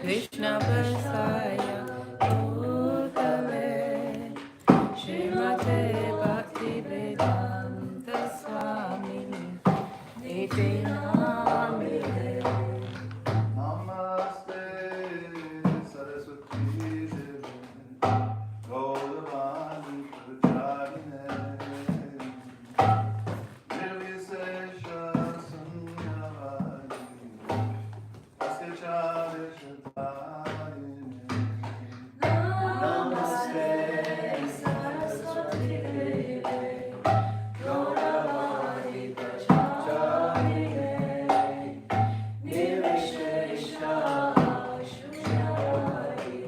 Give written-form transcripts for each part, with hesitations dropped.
Krishna Vasaya Bhutale Srimate Bhaktivedanta Swami Niti Namine. Namaste Saraswati Devi Gauravani Pracharine Nirvisesha Sunyavadi Askechare Shadharine. Namaste Saraswati Devi Gauravani Pracharine Nirvishesha Shunyavadi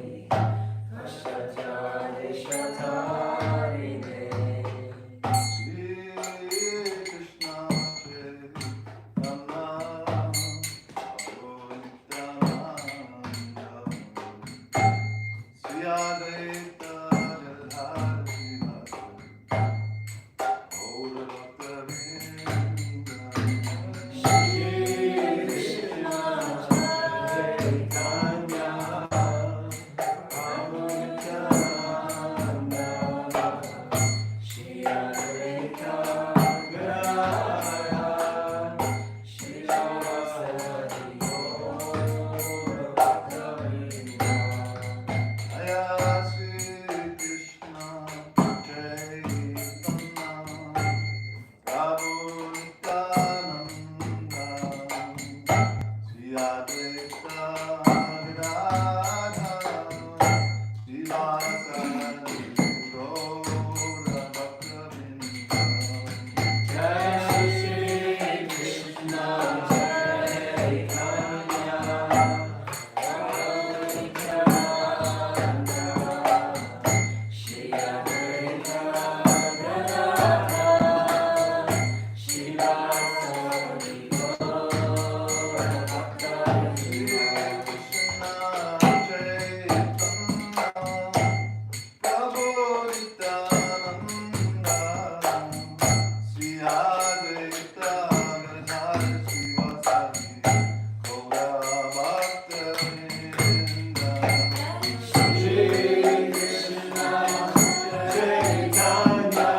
Ashacharya Shatarine. Shri Krishna Chaitanya Prabhu Nityananda Shri Advaita Gadadhari Gaura Bhakta-vrinda. Shri Krishna Chaitanya Prabhu Nityananda Shri Advaita Gadadhara Shri Vasadi Gaura Bhakta-vrinda. Jaya Shri Krishna Chaitanya Prabhu Nityananda Shri Advaita Gadadhara Shri Vasadi Gaura Bhakta-vrinda. Jai Shri Krishna Chaitanya Prabhu Nityananda Shri Advaita Gadadhara Shri Vasadi Gaura Bhakta-vrinda. Krishna Chaitanya Prabhu Nityananda Shri Advaita Gadadhara Shri Vasadi Gaura Bhakta-vrinda. Shri Krishna Chaitanya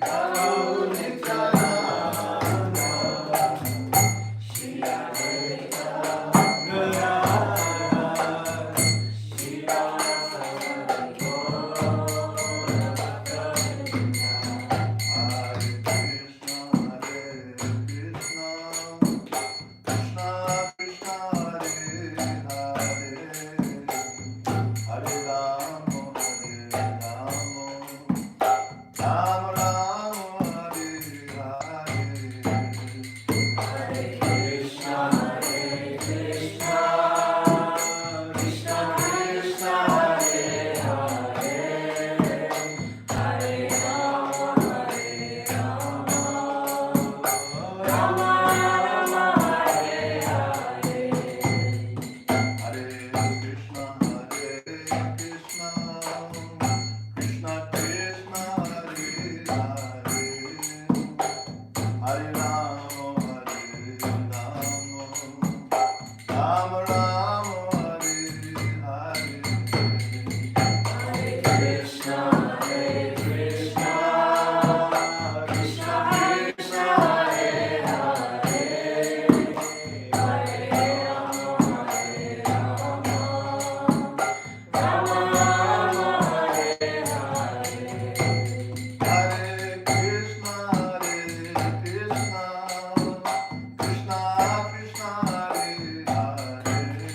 Prabhu Nityananda Shri Advaita Gadadhara Shri Vasadi Gaura Bhakta-vrinda. Hare Krishna, Krishna Krishna, Hare Hare, Hare Rama, Rama Rama, Hare Hare. Hare Krishna, Krishna Krishna, Hare Hare, Hare Rama, Rama Rama, Hare Hare. Hare Krishna, Krishna Krishna, Hare Hare, Hare Rama, Rama Rama, Hare Hare. Hare Krishna, Krishna Krishna, Krishna, Hare Hare, Hare Rama, Rama Rama, Hare Hare. Hare Krishna, Krishna Krishna Krishna, Hare Hare,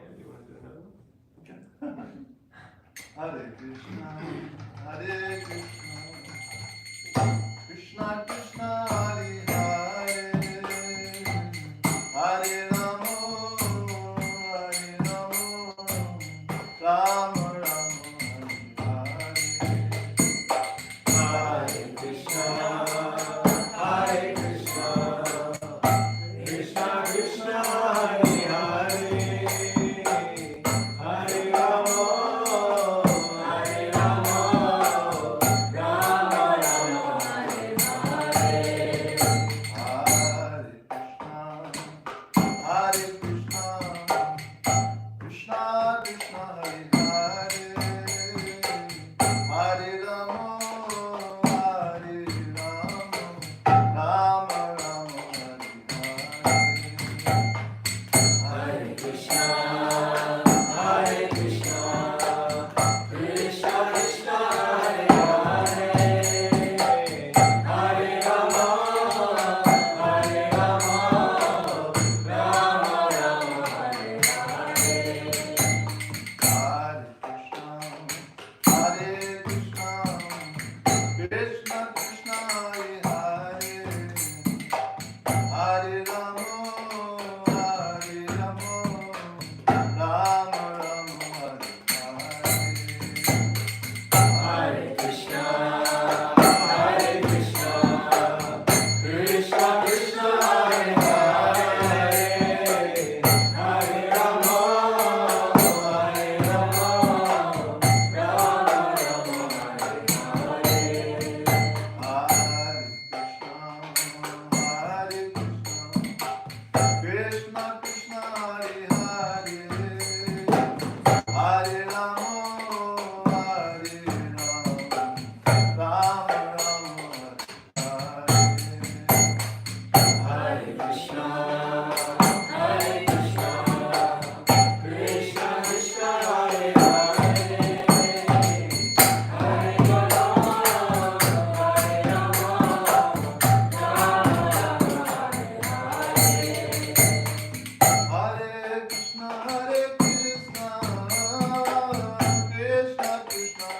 Everyone do another one? Hare Krishna, Hare Krishna, Krishna Krishna, Hare Hare, Hare Rama, Rama Rama, Hare Hare. Hare Krishna, Hare Krishna, Krishna Krishna, Hare Hare, Hare Rama, Hare Rama, Rama Rama, Hare Hare. Hare Krishna, Krishna Krishna, Hare Hare, Hare Rama, Rama Rama, Hare Hare Krishna, Hare Krishna, Krishna Krishna, Hare Hare, Hare Rama, Hare Rama, Rama Rama, Hare Hare. Hare Krishna, Krishna Krishna, Hare Hare, Hare Rama, Rama Rama, Hare Hare. Hare Krishna, Hare Krishna, Krishna Krishna, Hare Hare, Hare Rama, Hare Rama, Rama Rama, Hare Hare. Hare Krishna, Krishna Krishna, Hare Hare, Hare Rama, Rama Rama, Hare Hare Krishna, Hare Krishna, Krishna Krishna, Hare Hare, Hare Rama, Hare Rama, Rama Rama, Hare Hare. Hare Krishna, Krishna Krishna,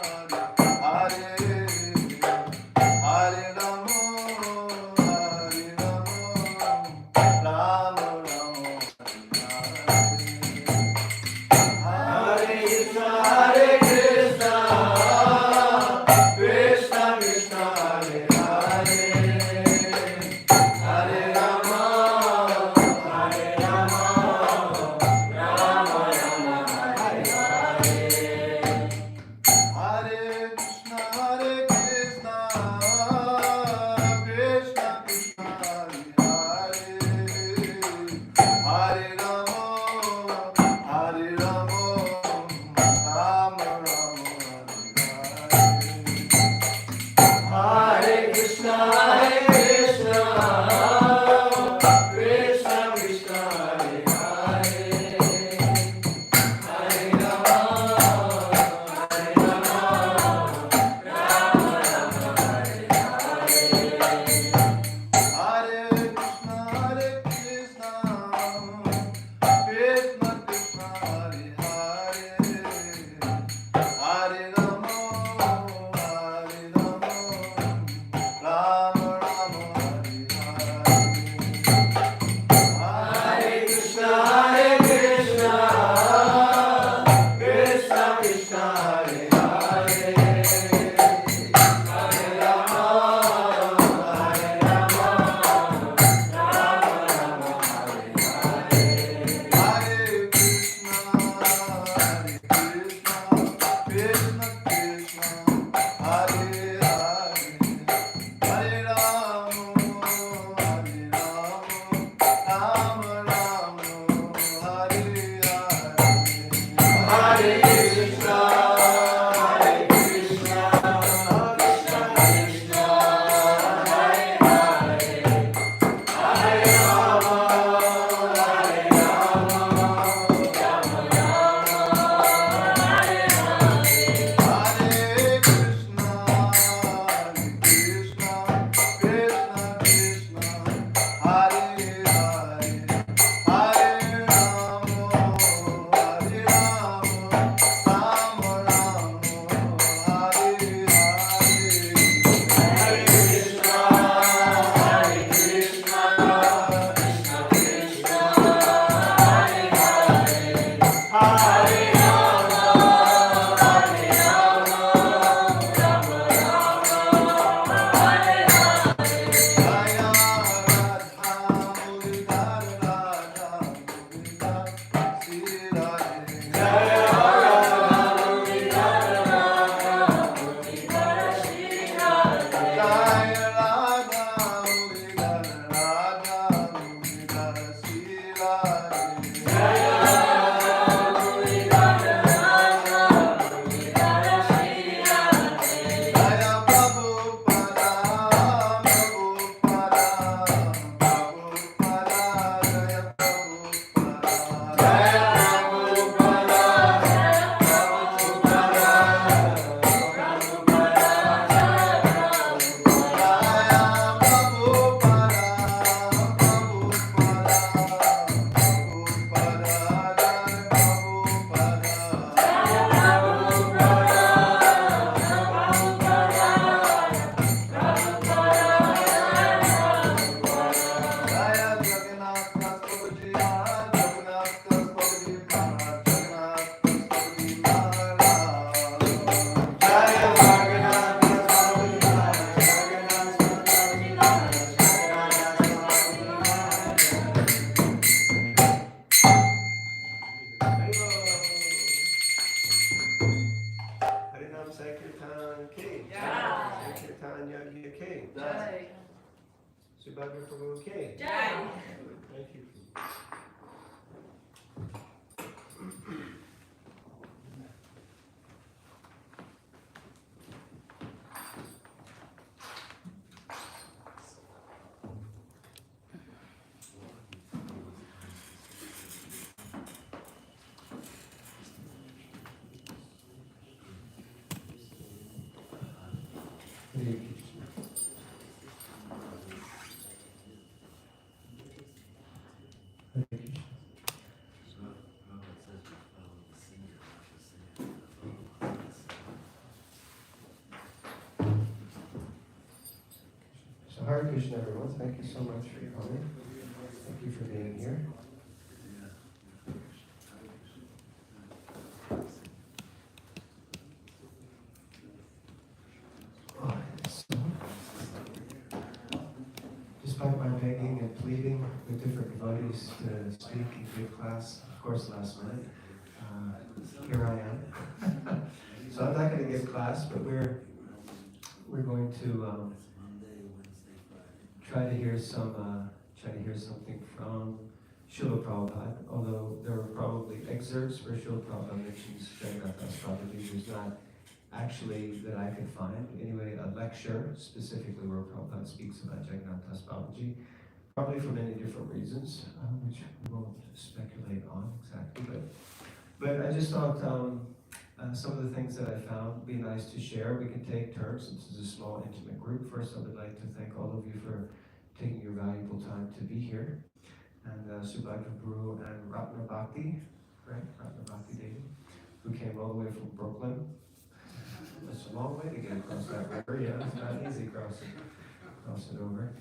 Hare Hare, Hare Rama, Rama Rama, Hare Krishna, Hare Krishna, Krishna Krishna, Hare Hare, Hare Rama, Hare Rama, Rama Rama, Hare Hare. Hare Krishna, Krishna Krishna, Hare Hare, Hare Rama, Rama Rama, Hare Krishna, Hare Krishna, Krishna Krishna, Hare Hare, Hare Rama, Hare Rama, Rama Rama, Hare Hare. Hare Krishna, Krishna Krishna, Hare Hare, Hare Rama, Rama Rama, Hare Hare. Hare Krishna, Hare Krishna, Krishna Krishna, Hare Hare, Hare Rama, Hare Rama, Rama Rama, Hare Hare. Hare Krishna, Krishna Krishna, Hare Hare, Hare Rama, Rama Rama, Hare Hare. Hare Krishna, Hare Krishna, Krishna Krishna, Hare Hare, Hare Rama, Hare Rama, Rama Rama, Hare Hare. Hare Krishna, Krishna Krishna, Subhadra Prabhu K. Jai. Thank you. So Hare Krishna, everyone. Thank you so much for coming. Thank you for being here. So, despite my begging and pleading with different devotees to speak and give class, of course, last minute, here I am. So I'm not going to give class, but we're going to try to hear something from Srila Prabhupada, although there were probably excerpts where Srila Prabhupada mentions Jagannatha Babaji. There's not actually that I could find. Anyway, a lecture specifically where Prabhupada speaks about Jagannatha Babaji, probably for many different reasons, which we won't speculate on exactly. But I just thought some of the things that I found would be nice to share. We can take turns. This is a small, intimate group. First, I would like to thank all of you for taking your valuable time to be here. And Subhadra Guru and Ratna Bhakti, right? Ratna Bhakti Devi, who came all the way from Brooklyn. It's a long way to get across that river. Yeah, it's not easy crossing over.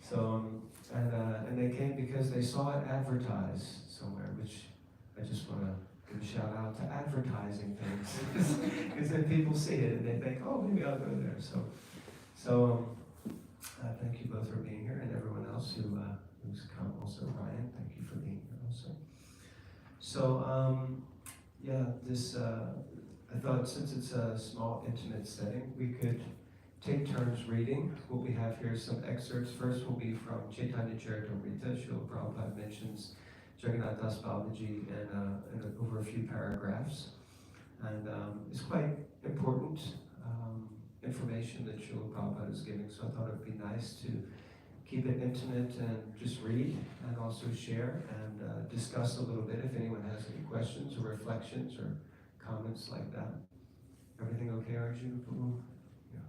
So, and they came because they saw it advertised somewhere, which I just want to give a shout out to advertising things. Because then people see it and they think, oh, maybe I'll go there. So thank you both for being here, and everyone else who's come also. Ryan, thank you for being here also. So, I thought since it's a small, intimate setting, we could take turns reading. What we have here is some excerpts. First will be from Chaitanya Charitamrita. Srila Prabhupada mentions Jagannatha Babaji in over a few paragraphs. And it's quite important information that Srila Prabhupada is giving, so I thought it would be nice to keep it intimate and just read and also share and discuss a little bit if anyone has any questions or reflections or comments like that. Everything okay, Arjun? Yeah.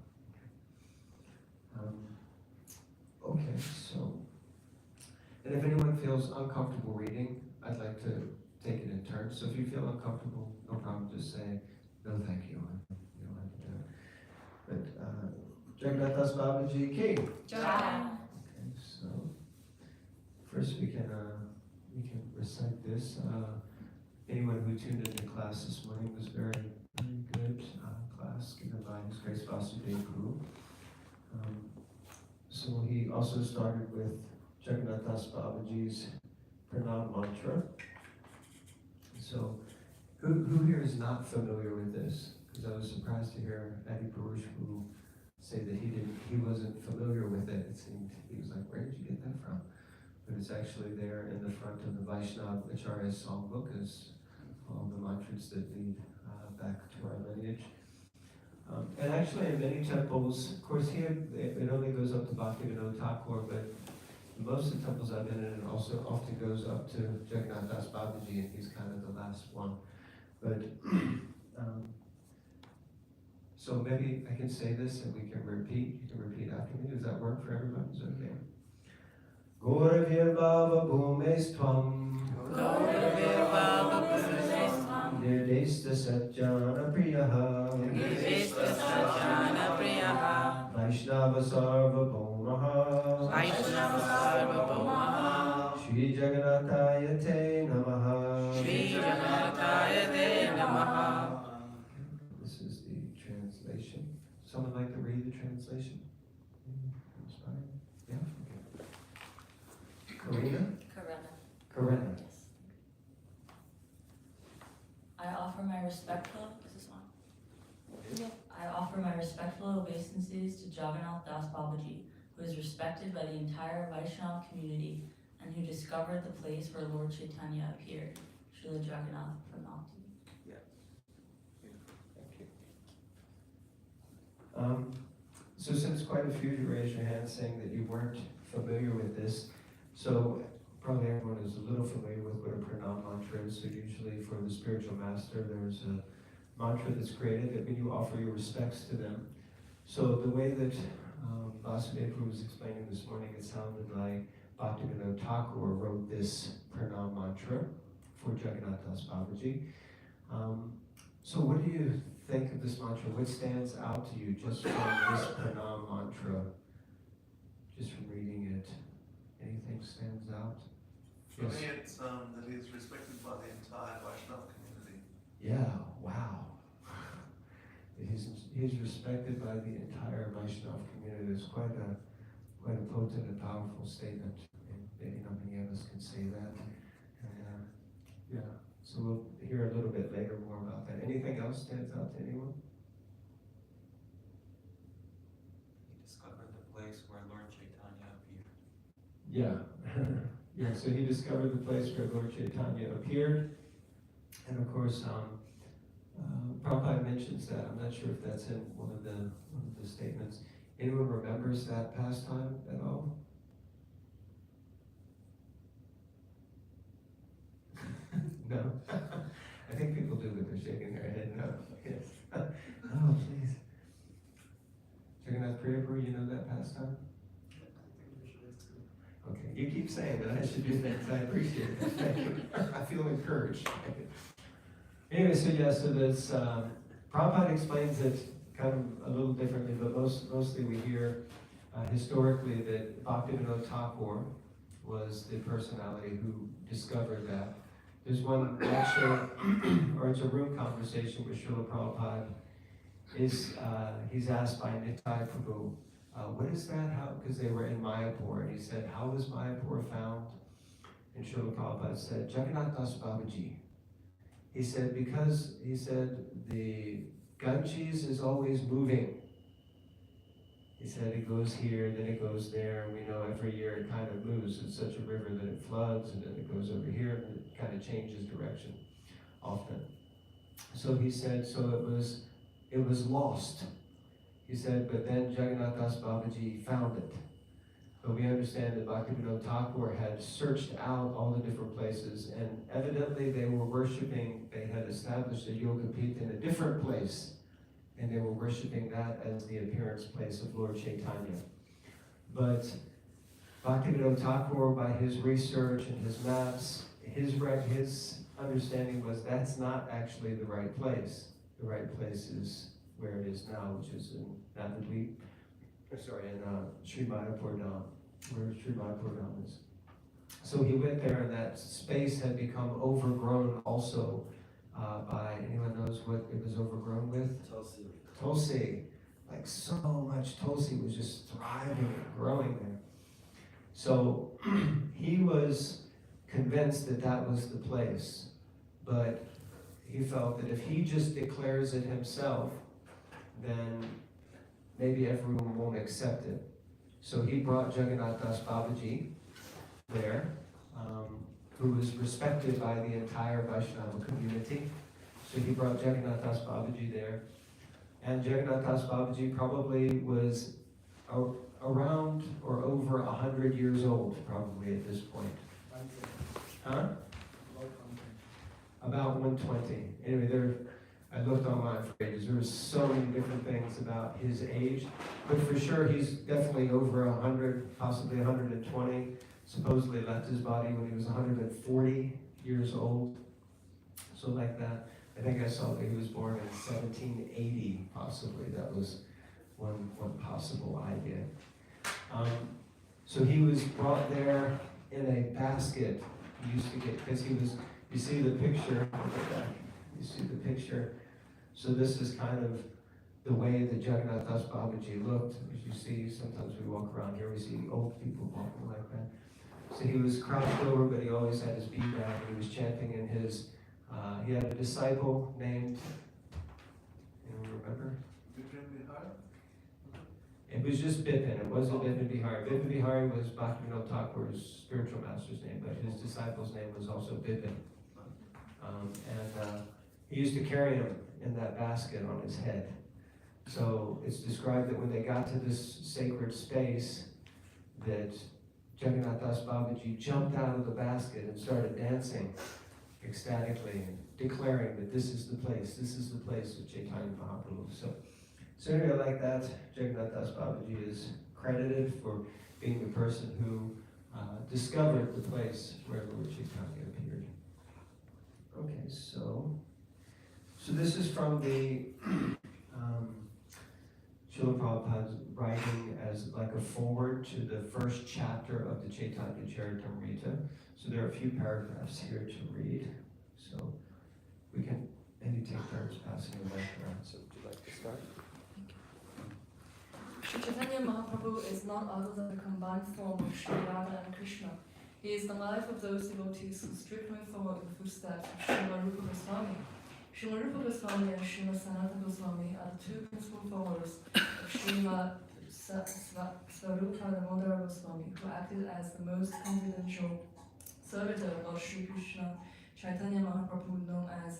Okay, so, and if anyone feels uncomfortable reading, I'd like to take it in turns. So if you feel uncomfortable, no problem, just say, no thank you. You don't have to do it. But Jagannatha Babaji Ki. Jai. Okay, so first we can recite this. Anyone who tuned into class this morning was very, very good class given by His Grace Vasudeva Guru. So he also started with Jagannatha Babaji's Pranam mantra. So who here is not familiar with this? Because I was surprised to hear Adi Purush who say that he wasn't familiar with it. It seemed he was like, where did you get that from? But it's actually there in the front of the Vaishnava Acharya's songbook as all the mantras that lead back to our lineage. And actually in many temples, of course here it only goes up to Bhaktivinoda Thakur, but most of the temples I've been in it also often goes up to Jagannatha Babaji, and he's kind of the last one. But so maybe I can say this and we can repeat. You can repeat after me. Does that work for everybody? Is that okay? Gauravir Baba Bhumestvam Gauravir Baba Bhumestvam Nirdesta Satjana Priyaha Nirvishta Sajjana Priyaha Vaishnava Sarvabhaumaha Vaishnava Sarvabhaumaha Shri Jagannathaya Te Namaha Shri Jagannataya Te Namaha. This is the translation. Someone like to read the translation? Yeah? Okay. Karina? Yes. I offer my respectful, is this on? I offer my respectful obeisances to Jagannath Das Babaji, who is respected by the entire Vaishnava community and who discovered the place where Lord Chaitanya appeared. Srila Jagannatha Pranati. Thank you. So since quite a few of you raised your hand saying that you weren't familiar with this, so probably everyone is a little familiar with what a pranam mantra is. So usually for the spiritual master, there's a mantra that's created that when you offer your respects to them. So the way that Vasudeva was explaining this morning, it sounded like Bhaktivinoda Thakur wrote this pranam mantra for Jagannatha Babaji. So what do you think of this mantra? What stands out to you just from this pranam mantra? Just from reading it, anything stands out? For me, it's that he's respected by the entire Vaishnava community. Yeah, wow. He's respected by the entire Vaishnava community. It's quite a potent and powerful statement. And maybe not many of us can say that. And, yeah, so we'll hear a little bit later more about that. Anything else stands out to anyone? He discovered the place where Lord Chaitanya appeared. Yeah. Yeah, so he discovered the place where Lord Chaitanya appeared. And of course, Prabhupada mentions that. I'm not sure if that's in one of the statements. Anyone remembers that pastime at all? No? I think people do, but they're shaking their head no. Yes. Oh, please. Jagannath Priyapur, you know that pastime? Okay, you keep saying that I should do things. I appreciate it. Thank you. I feel encouraged. Anyway, so this Prabhupada explains it kind of a little differently, but mostly we hear historically that Bhaktivinoda Thakur was the personality who discovered that. There's one lecture, or it's a room conversation with Srila Prabhupada. He's asked by Nitai Prabhu, what is that? How? Because they were in Mayapur, and he said, how was Mayapur found? And Srila Prabhupada said, Jagannatha Babaji. He said, because, he said, the Ganges is always moving. He said, it goes here, then it goes there. We know every year it kind of moves. It's such a river that it floods, and then it goes over here, and it kind of changes direction often. So he said, so it was lost. He said, but then Jagannath Das Babaji found it. But we understand that Bhaktivinoda Thakur had searched out all the different places, and evidently they were worshiping, they had established a yoga pita in a different place, and they were worshiping that as the appearance place of Lord Chaitanya. But Bhaktivinoda Thakur, by his research and his maps, his understanding was that's not actually the right place. The right place is where it is now, which is in Navadvip, in Sri Mayapur Dham, where Sri Mayapur Dham is. So he went there, and that space had become overgrown also by, anyone knows what it was overgrown with? Tulsi. Tulsi. Like so much Tulsi was just thriving and growing there. So he was convinced that that was the place, but he felt that if he just declares it himself, then maybe everyone won't accept it. So he brought Jagannath Das Babaji there, who was respected by the entire Vaishnava community. So he brought Jagannath Das Babaji there. And Jagannath Das Babaji probably was around or over 100 years old, probably at this point. Huh? About 120. Anyway, I looked online for ages. There was so many different things about his age, but for sure he's definitely over 100, possibly 120. Supposedly left his body when he was 140 years old, so like that. I think I saw that he was born in 1780, possibly. That was one possible idea. So he was brought there in a basket. He used to get, because he was, you see the picture, you see the picture. So this is kind of the way that Jagannath Das Babaji looked. As you see, sometimes we walk around here, we see old people walking like that. So he was crouched over, but he always had his beat down. He was chanting in his, he had a disciple named, anyone remember? It was just Bipin, it wasn't Bipin Bihari. Bipin Bihari was Bhaktivinoda Thakur's spiritual master's name, but his disciple's name was also Bipin. He used to carry him in that basket on his head. So it's described that when they got to this sacred space, that Jagannatha Das Babaji jumped out of the basket and started dancing ecstatically and declaring that this is the place of Chaitanya Mahaprabhu. So anyway, like that, Jagannatha Das Babaji is credited for being the person who discovered the place where Lord Chaitanya appeared. Okay, so this is from the Srila Prabhupada's writing as like a forward to the first chapter of the Chaitanya Charitamrita. So there are a few paragraphs here to read. So we can maybe take turns passing the mic around. So would you like to start? Sri Chaitanya Mahaprabhu is none other than the combined form of Sri Radha and Krishna. He is the life of those devotees who strictly follow in the footsteps of Srila Rupa Goswami. Srila Rupa Goswami and Srila Sanatana Goswami are the two principal followers of Srila Swarupa Damodara Goswami, who acted as the most confidential servitor of Sri Krishna Chaitanya Mahaprabhu, known as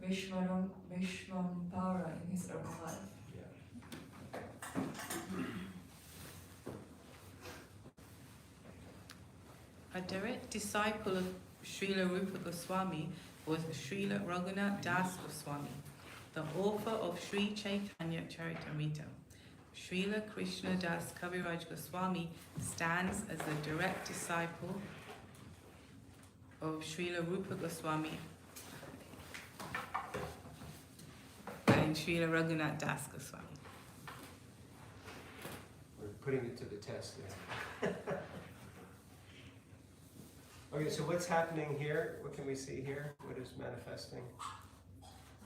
Vishvampara in his early life. A direct disciple of Srila Rupa Goswami was Srila Raghunath Das Goswami, the author of Sri Chaitanya Charitamrita. Srila Krishna Das Kaviraj Goswami stands as a direct disciple of Srila Rupa Goswami and Srila Raghunath Das Goswami. We're putting it to the test there. Okay, so what's happening here? What can we see here? What is manifesting?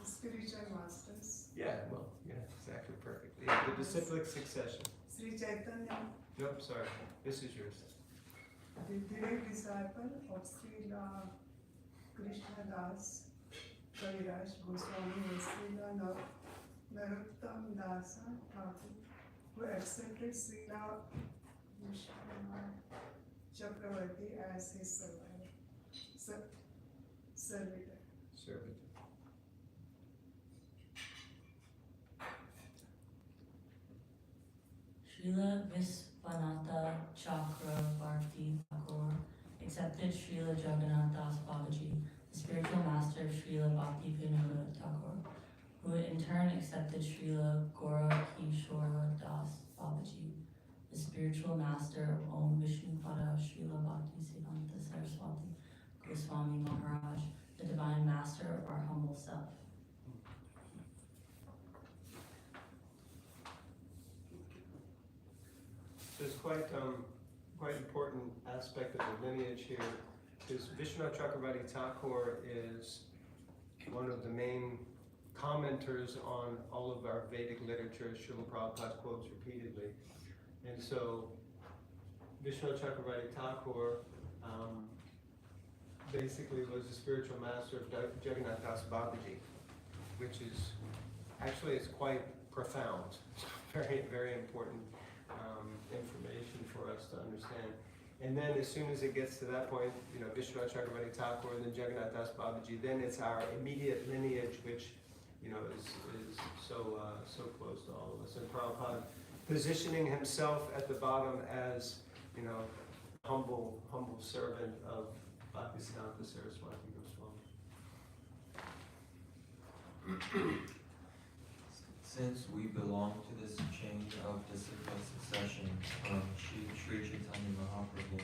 Spiritual masters. Yeah, well, yeah, exactly, perfectly. Yeah, the disciplic succession. Sri Chaitanya, Nope, sorry. This is yours. the direct disciple of Srila Krishna Das Kaviraj Goswami and Srila Narottam Dasa Thakur, who accepted Srila Vishnu Chakravarti as his servitor. Servant. Srila Visvanatha Chakravarti Thakur accepted Srila Jagannatha Das Babaji, the spiritual master of Srila Bhakti Vinod Thakur, who in turn accepted Srila Gora Kishora Das Babaji, the spiritual master of Om Vishnupada Srila Bhakti Siddhanta Saraswati Goswami Maharaj, the divine master of our humble self. So it's quite important aspect of the lineage here, because Vishwanath Chakravarti Thakur is one of the main commenters on all of our Vedic literature. Srila Prabhupada quotes repeatedly. And so Vishwanath Chakravarti Thakur basically was the spiritual master of Jagannatha Das Babaji, which is actually it's quite profound. It's very, very important information for us to understand. And then as soon as it gets to that point, you know, Vishwanath Chakravarti Thakur and then Jagannatha Das Babaji, then it's our immediate lineage, which, you know, is so close to all of us. And Prabhupada positioning himself at the bottom as, you know, humble servant of Bhaktisiddhanta Saraswati Goswami. Since we belong to this chain of disciple succession from Sri Chaitanya Mahaprabhu,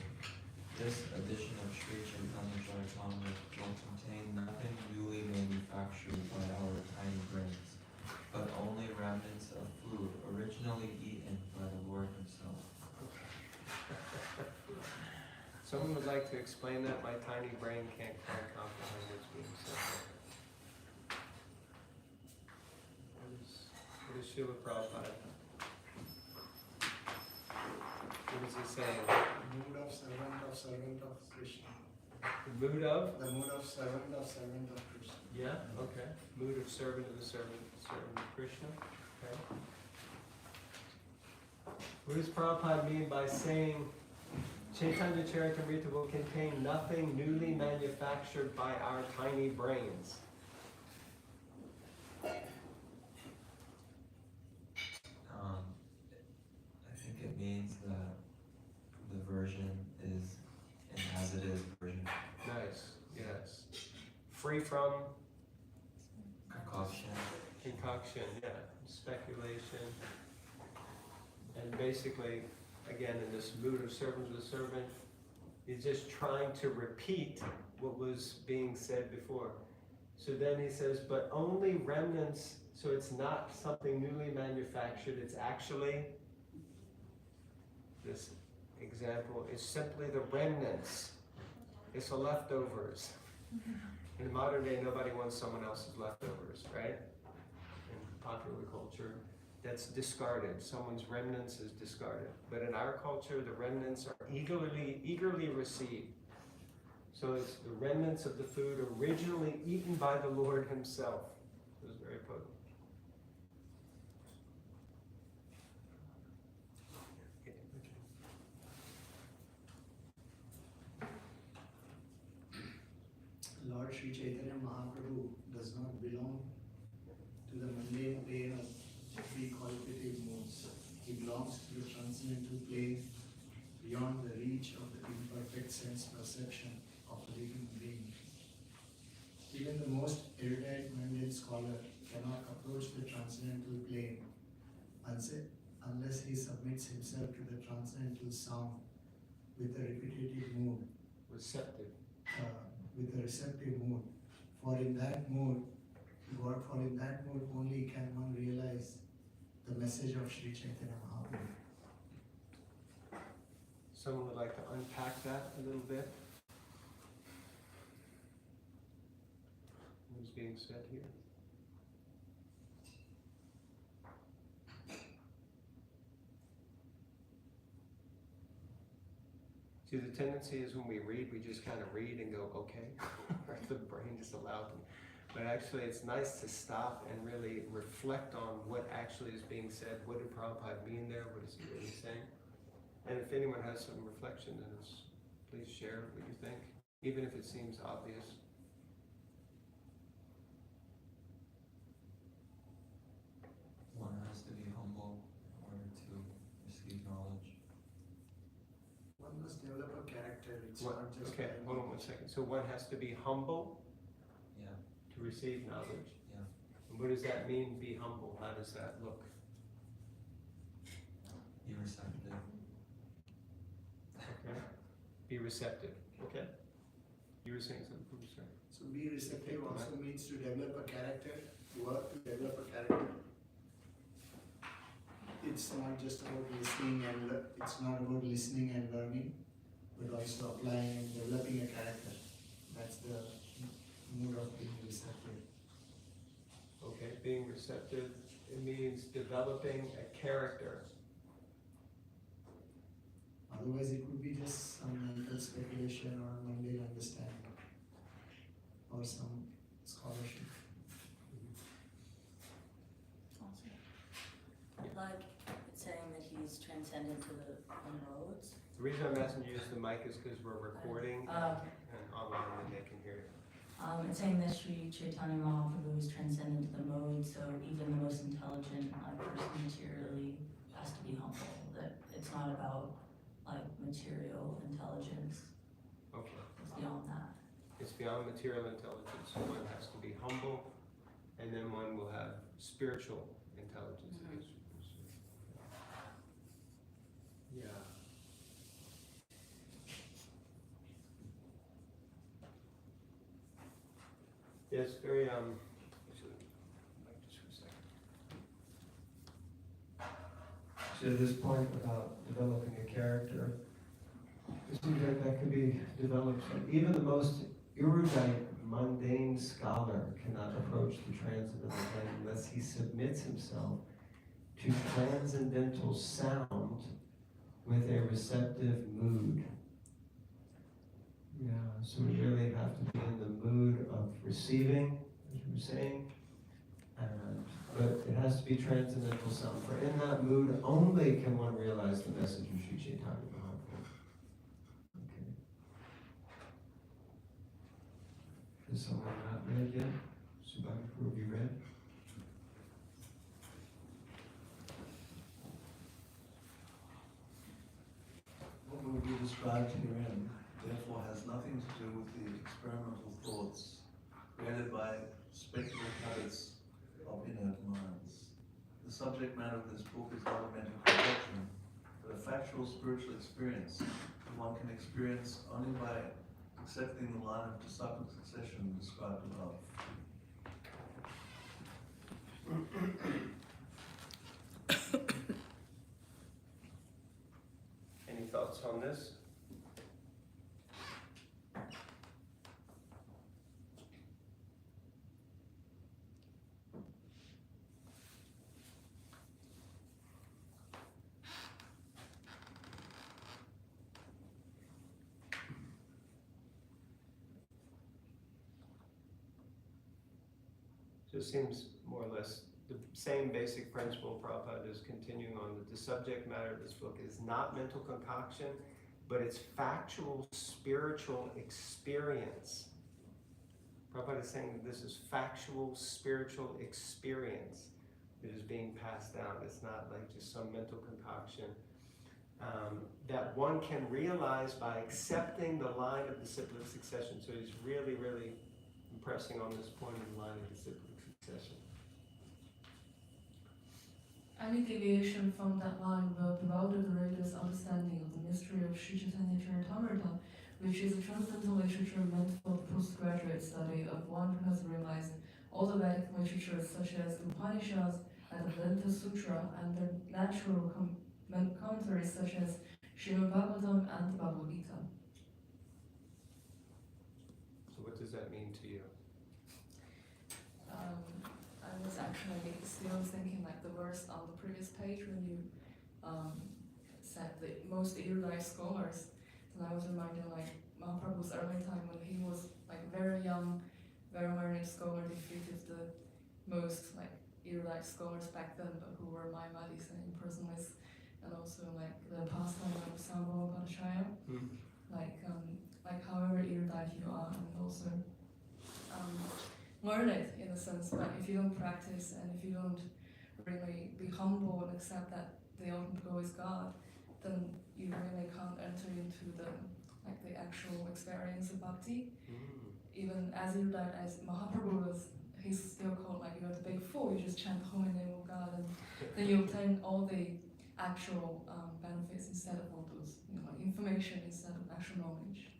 this edition of Sri Chaitanya Charitamrita will contain nothing newly manufactured by our tiny brains, but only remnants of food originally eaten by the Lord himself. Someone would like to explain that? My tiny brain can't quite comprehend what's being said. What is Srila Prabhupada? What is he saying? Mood of servant of Krishna. The mood of? The mood of servant of Krishna. Yeah, okay. Mood of servant of the servant of Krishna. Okay. What does Prabhupada mean by saying Chaitanya Charitamrita will contain nothing newly manufactured by our tiny brains? I think it means that the version is an as it is version. Nice, yes. Free from Concoction. concoction, yeah, speculation. And basically, again, in this mood of servant to the servant, he's just trying to repeat what was being said before. So then he says, but only remnants, so it's not something newly manufactured, it's actually, this example is simply the remnants. It's the leftovers. In modern day, nobody wants someone else's leftovers, right? In popular culture, that's discarded. Someone's remnants is discarded. But in our culture, the remnants are eagerly received. So it's the remnants of the food originally eaten by the Lord himself. It was very potent. Lord Sri Chaitanya Mahaprabhu does not belong to the mundane plane of three qualitative modes. He belongs to the transcendental plane beyond the reach of the imperfect sense perception of a living being. Even the most erudite mundane scholar cannot approach the transcendental plane unless he submits himself to the transcendental sound with a repetitive mood. Receptive. With a receptive mood. For in that mood only can one realize the message of Sri Chaitanya Mahaprabhu. Someone would like to unpack that a little bit? What is being said here? See, the tendency is when we read, we just kind of read and go, okay, or the brain just allowed them. But actually, it's nice to stop and really reflect on what actually is being said. What did Prabhupada mean there? What is he really saying? And if anyone has some reflection, then please share what you think, even if it seems obvious. One has to be humble in order to receive knowledge. One must develop a character. It's What? not just Okay, hold on 1 second. So one has to be humble Yeah, to receive knowledge. yeah. And what does that mean, be humble? How does that look? Be receptive. Okay. Be receptive. Okay. You were saying something, sir? So be receptive also means to develop a character, work to develop a character. It's not just about listening and it's not about listening and learning, but also applying and developing a character. That's the mood of being receptive. Okay, being receptive, it means developing a character. Otherwise, it would be just some mental speculation or mundane understanding or some scholarship. Like it's saying that he's transcendent to the modes. The reason I'm asking you to use the mic is because we're recording Okay. and online and they can hear you. It's saying that Sri Chaitanya Mahaprabhu is transcendent to the modes, so even the most intelligent person materially has to be humble. That it's not about like material intelligence. Okay. It's beyond that. It's beyond material intelligence. So one has to be humble and then one will have spiritual intelligence. Mhm. Yeah. Yes, very actually, like just for a second. So this point about developing a character, it seems like that could be developed. Even the most erudite, mundane scholar cannot approach the transcendental plane unless he submits himself to transcendental sound with a receptive mood. Yeah, so we really have to be in the mood of receiving, as we were saying, but it has to be transcendental sound, for in that mood only can one realize the message of Sri Chaitanya Mahaprabhu. Okay. Is someone not read yet? Subhadipur, have you read? What will be described herein, therefore, has nothing to do with the experimental thoughts created by speculative habits of inert minds. The subject matter of this book is not a mental conception, but a factual spiritual experience that one can experience only by accepting the line of disciplic succession described above. Any thoughts on this? So it seems more or less the same basic principle Prabhupada is continuing on, that the subject matter of this book is not mental concoction, but it's factual spiritual experience. Prabhupada is saying that this is factual spiritual experience that is being passed down. It's not like just some mental concoction that one can realize by accepting the line of disciplic succession. So he's really, really impressing on this point of the line of disciplic succession. Any deviation from that line will bewilder the reader's understanding of the mystery of Sri Chaitanya Charitamrita, which is a transcendental literature meant for the postgraduate study of one who has realized all the Vedic literature such as the Upanishads and the Vedanta Sutra and their natural commentaries such as Srimad Bhagavatam and the Bhagavad Gita. So what does that mean to you? I was actually still thinking like the verse on the previous page when you said the most erudite scholars, and I was reminded like Mahaprabhu's early time when he was like very young, very learned scholar, defeated the most like erudite scholars back then, but who were Mayavadis and impersonalists, and also like the pastime of Sambhava Bhattacharya, like however erudite you are, and also learn it in a sense, but if you don't practice and if you don't really be humble and accept that the ultimate goal is God, then you really can't enter into the actual experience of bhakti. Even as erudite as Mahaprabhu was, he's still called like you're the big fool, you just chant the holy name of God and then you obtain all the actual benefits instead of all those information instead of actual knowledge.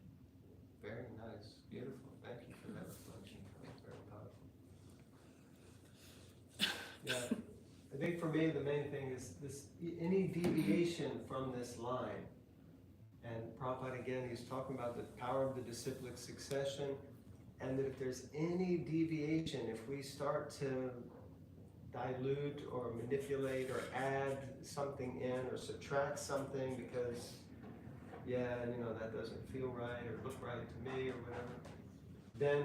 Very nice, beautiful. Thank you for that reflection. That's very powerful. Yeah, I think for me the main thing is this: any deviation from this line. And Prabhupada again, he's talking about the power of the disciplic succession, and that if there's any deviation, if we start to dilute or manipulate or add something in or subtract something because, that doesn't feel right or look right to me or whatever, then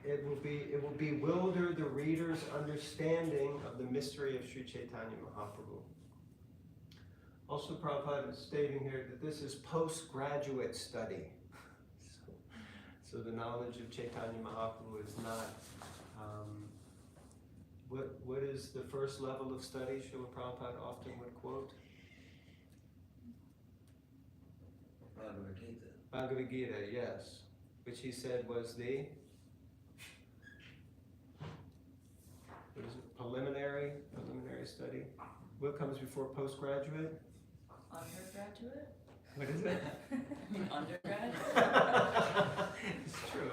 it will bewilder the reader's understanding of the mystery of Sri Chaitanya Mahaprabhu. Also, Prabhupada is stating here that this is postgraduate study. So the knowledge of Chaitanya Mahaprabhu is not, what is the first level of study Srila Prabhupada often would quote? Bhagavad Gita. Bhagavad Gita, yes. Which he said was the, what is it, preliminary study? What comes before postgraduate? Undergraduate? What is it? Undergrad? It's true.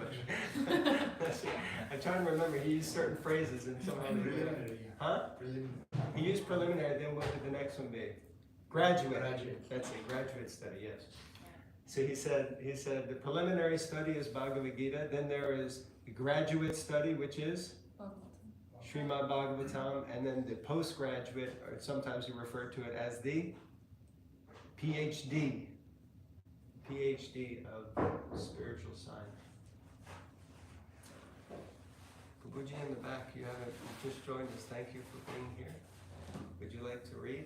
I'm trying to remember, he used certain phrases and somehow Preliminary. Huh? Preliminary. He used preliminary, then what would the next one be? Graduate. That's it, graduate study, yes. So he said the preliminary study is Bhagavad Gita, then there is the graduate study, which is Srimad Bhagavatam, and then the postgraduate, or sometimes he referred to it as the PhD of spiritual science. Babaji in the back, you just joined us. Thank you for being here. Would you like to read?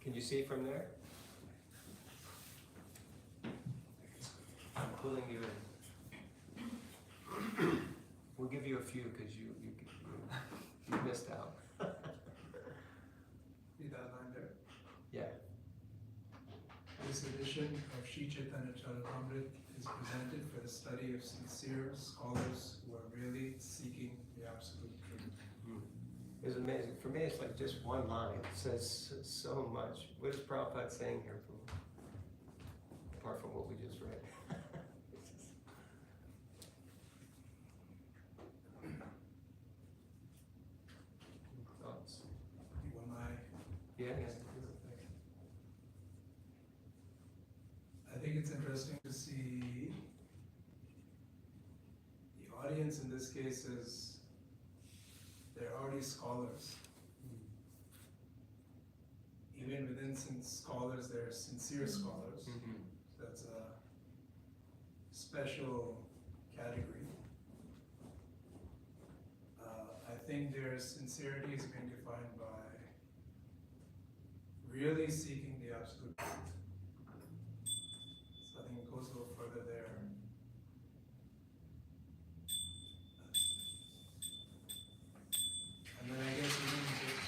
Can you see from there? I'm pulling you in. We'll give you a few because you missed out. Read that line there. Yeah. This edition of Sri Chaitanya Charitamrita is presented for the study of sincere scholars who are really seeking the absolute truth. It's amazing. For me, it's like just one line. It says so much. What is Prabhupada saying here, apart from what we just read? Thoughts? You want my Yeah. I think it's interesting to see the audience in this case is they're already scholars. Even within scholars, there are sincere scholars. Mm-hmm. That's a special category. I think their sincerity is being defined by really seeking the absolute truth. So I think it goes a little further there. And then I guess we can just,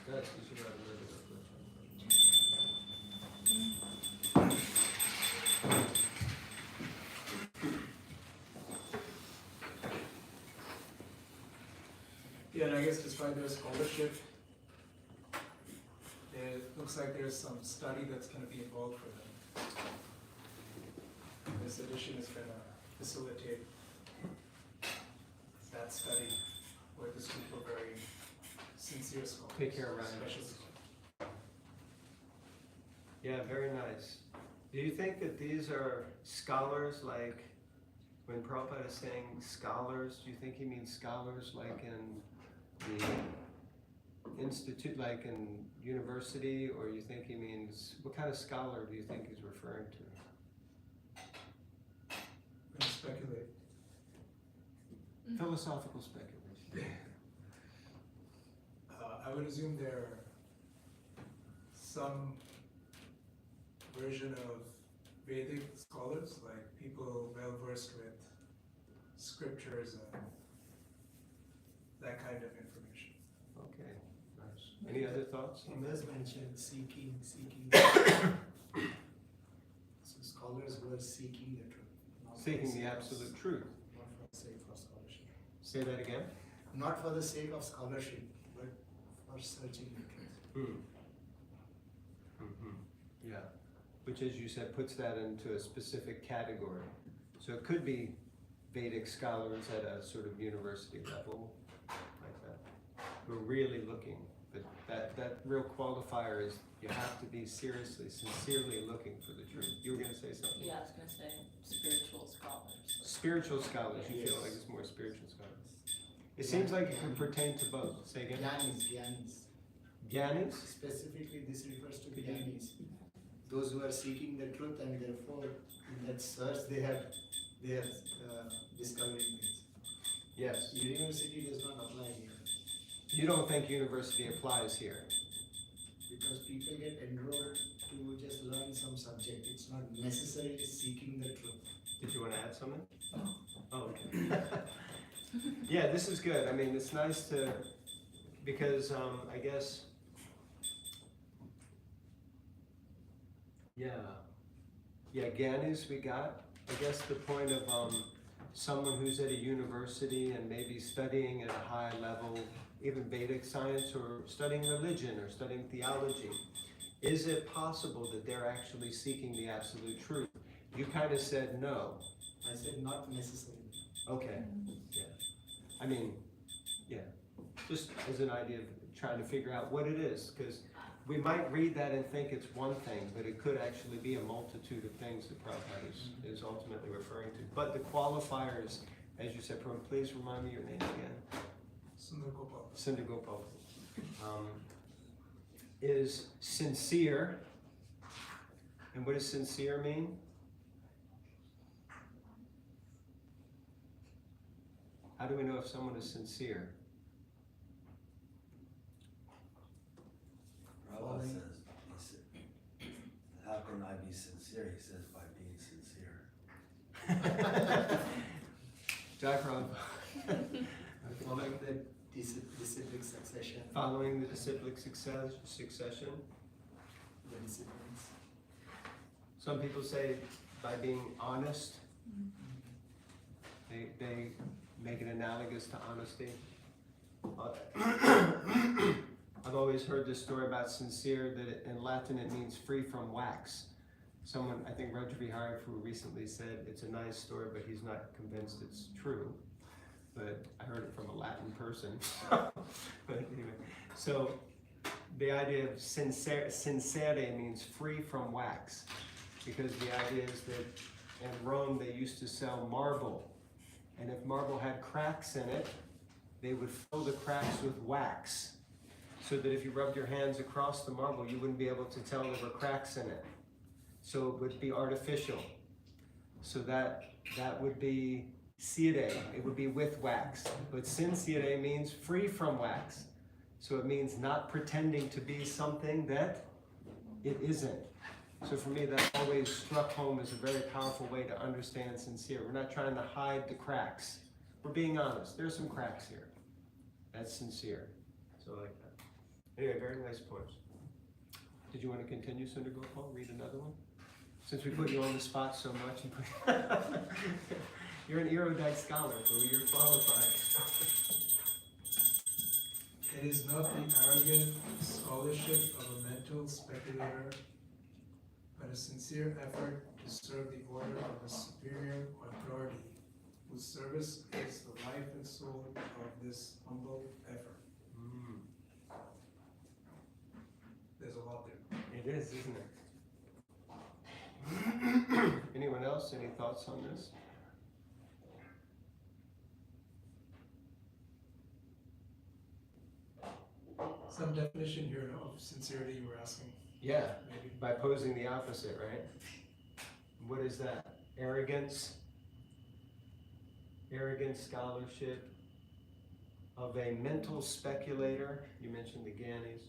That's you should have a little bit of yeah, and I guess despite their scholarship, it looks like there's some study that's going to be involved for them. This edition is going to facilitate that study with this group of very sincere scholars. Take care, Ryan. Specialists. Yeah, very nice. Do you think that these are scholars, like when Prabhupada is saying scholars, do you think he means scholars like in the institute, like in university, or you think he means, what kind of scholar do you think he's referring to? I'm going to speculate. Philosophical speculation. I would assume there are some version of Vedic scholars, like people well versed with scriptures and that kind of information. Okay, nice. Any other thoughts? He does mention seeking. So scholars who are seeking the truth. not for Seeking sake the of- absolute truth. Not for the sake of scholarship. Say that again? Not for the sake of scholarship, but for searching the truth. Yeah, which, as you said, puts that into a specific category. So it could be Vedic scholars at a sort of university level, like that, who are really looking. But that real qualifier is you have to be seriously, sincerely looking for the truth. You were going to say something? Yeah, I was gonna say spiritual scholars. Spiritual scholars, you feel like it's more spiritual scholars. It seems like it can pertain to both. Say again? Gyanis. Gyanis? Specifically, this refers to Gyanis. Those who are seeking the truth, and therefore in that search they are discovering things. Yes. University does not apply here You don't think university applies here? because people get enrolled to just learn some subject. It's not necessarily seeking the truth. Did you want to add something? Oh, okay. Yeah, this is good. I mean, it's nice to, because I guess, yeah, Gyanis we got. I guess the point of someone who's at a university and maybe studying at a high level, even Vedic science, or studying religion or studying theology, is it possible that they're actually seeking the absolute truth? You kind of said no. I said not necessarily. Okay, yeah. I mean, yeah, just as an idea of trying to figure out what it is, because we might read that and think it's one thing, but it could actually be a multitude of things that Prabhupada is ultimately referring to. But the qualifiers, as you said, please remind me your name again. Sundar Gopal. Sundar Gopal. Is sincere. And what does sincere mean? How do we know if someone is sincere? Prabhupada says, how can I be sincere? He says, by being sincere. Jai Prabhupada. Following the disciplic succession, Following the disciplic succession. the disciplines. Some people say by being honest. They make it analogous to honesty. I've always heard this story about sincere, that in Latin it means free from wax. Someone, I think Roger Vihari, who recently said it's a nice story, but he's not convinced it's true. But I heard it from a Latin person. But anyway, so the idea of sincere means free from wax, because the idea is that in Rome they used to sell marble, and if marble had cracks in it, they would fill the cracks with wax, so that if you rubbed your hands across the marble, you wouldn't be able to tell there were cracks in it. So it would be artificial. So that would be sire, it would be with wax. But sincere means free from wax. So it means not pretending to be something that it isn't. So for me, that always struck home as a very powerful way to understand sincere. We're not trying to hide the cracks. We're being honest. There's some cracks here. That's sincere. So I like that. Anyway, very nice poems. Did you want to continue, Sundar Gopal? Read another one? Since we put you on the spot so much, you're an erudite scholar, so you're qualified. It is not the arrogant scholarship of a mental speculator, but a sincere effort to serve the order of a superior authority, whose service is the life and soul of this humble effort. There's a lot there. It is, isn't it? Anyone else? Any thoughts on this? Some definition here of sincerity you were asking, Yeah, maybe. by posing the opposite, right? What is that? Arrogance, scholarship of a mental speculator. You mentioned the Gyanis.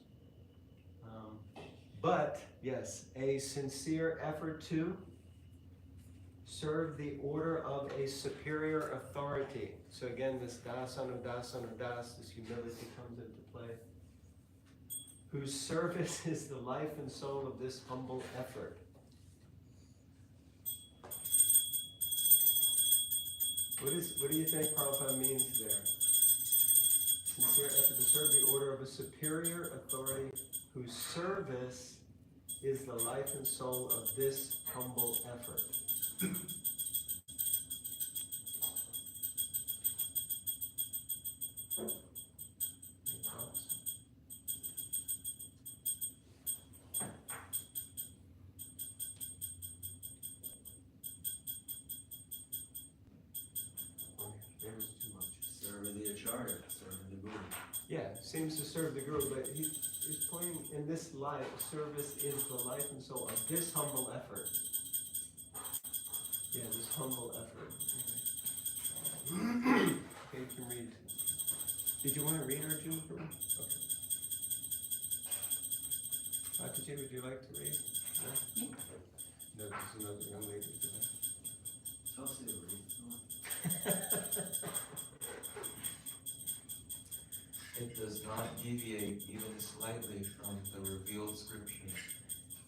But, yes, a sincere effort to serve the order of a superior authority. So again, this Dasa, this humility comes into play. Whose service is the life and soul of this humble effort. What do you think Prabhupada means there? Sincere effort to serve the order of a superior authority whose service is the life and soul of this humble effort. Any thoughts? There was too much. Serving the Acharya, serving the Guru. Yeah, seems to serve the Guru, but he's pointing in this life, service is the life and soul of this humble effort. Yeah, this humble effort. Okay, you can read. Did you want to read Arjuna? Okay. Mataji, would you like to read? No? No, there's another young lady today. I'll say the read. It does not deviate even slightly from the revealed scriptures,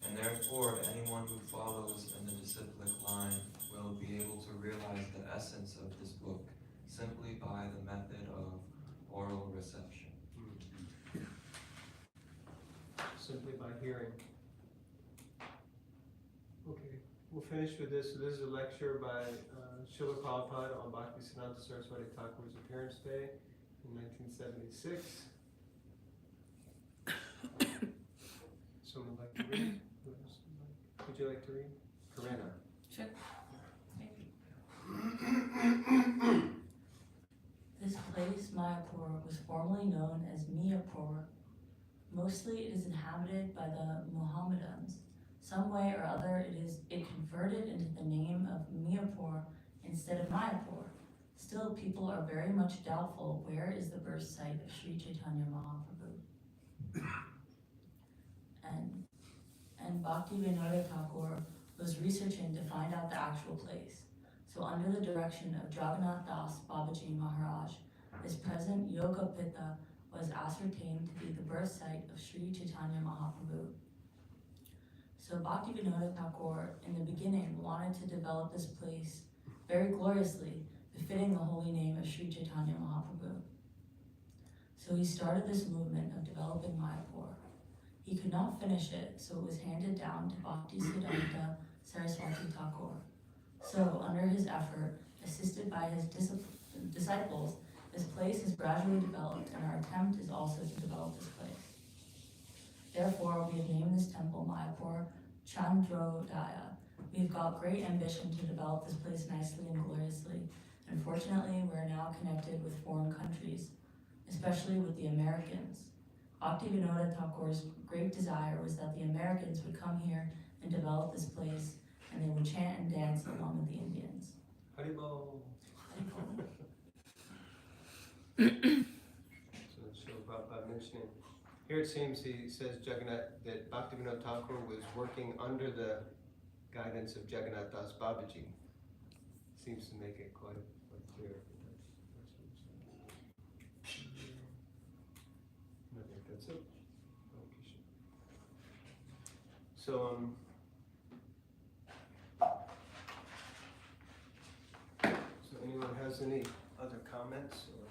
and therefore anyone who follows in the disciplic line will be able to realize the essence of this book simply by the method of oral reception. Simply by hearing. Okay, we'll finish with this. So this is a lecture by Srila Prabhupada on Bhaktisiddhanta Saraswati Thakur's Appearance Day in 1976. Someone like to read? Would you like to read? Karina. Sure. This place, Mayapur, was formerly known as Miyapur. Mostly it is inhabited by the Mohammedans. Some way or other it converted into the name of Miyapur instead of Mayapur. Still, people are very much doubtful where is the birth site of Sri Chaitanya Mahaprabhu. And Bhaktivinoda Thakur was researching to find out the actual place. So under the direction of Jagannatha Das Babaji Maharaj, this present Yoga Pitta was ascertained to be the birth site of Sri Chaitanya Mahaprabhu. So Bhaktivinoda Thakur, in the beginning, wanted to develop this place very gloriously, befitting the holy name of Sri Chaitanya Mahaprabhu. So he started this movement of developing Mayapur. He could not finish it, so it was handed down to Bhakti Siddhanta Saraswati Thakur. So, under his effort, assisted by his disciples, this place has gradually developed, and our attempt is also to develop this place. Therefore, we have named this temple Mayapur Chandrodaya. We've got great ambition to develop this place nicely and gloriously. Unfortunately, we're now connected with foreign countries, especially with the Americans. Bhaktivinoda Thakur's great desire was that the Americans would come here and develop this place, and they would chant and dance along with the Indians. Haribol. So Prabhupada mentioning, here it seems he says Jagannath, that Bhaktivinoda Thakur was working under the guidance of Jagannath Das Babaji. Seems to make it quite clear. I think that's it. So so anyone has any other comments or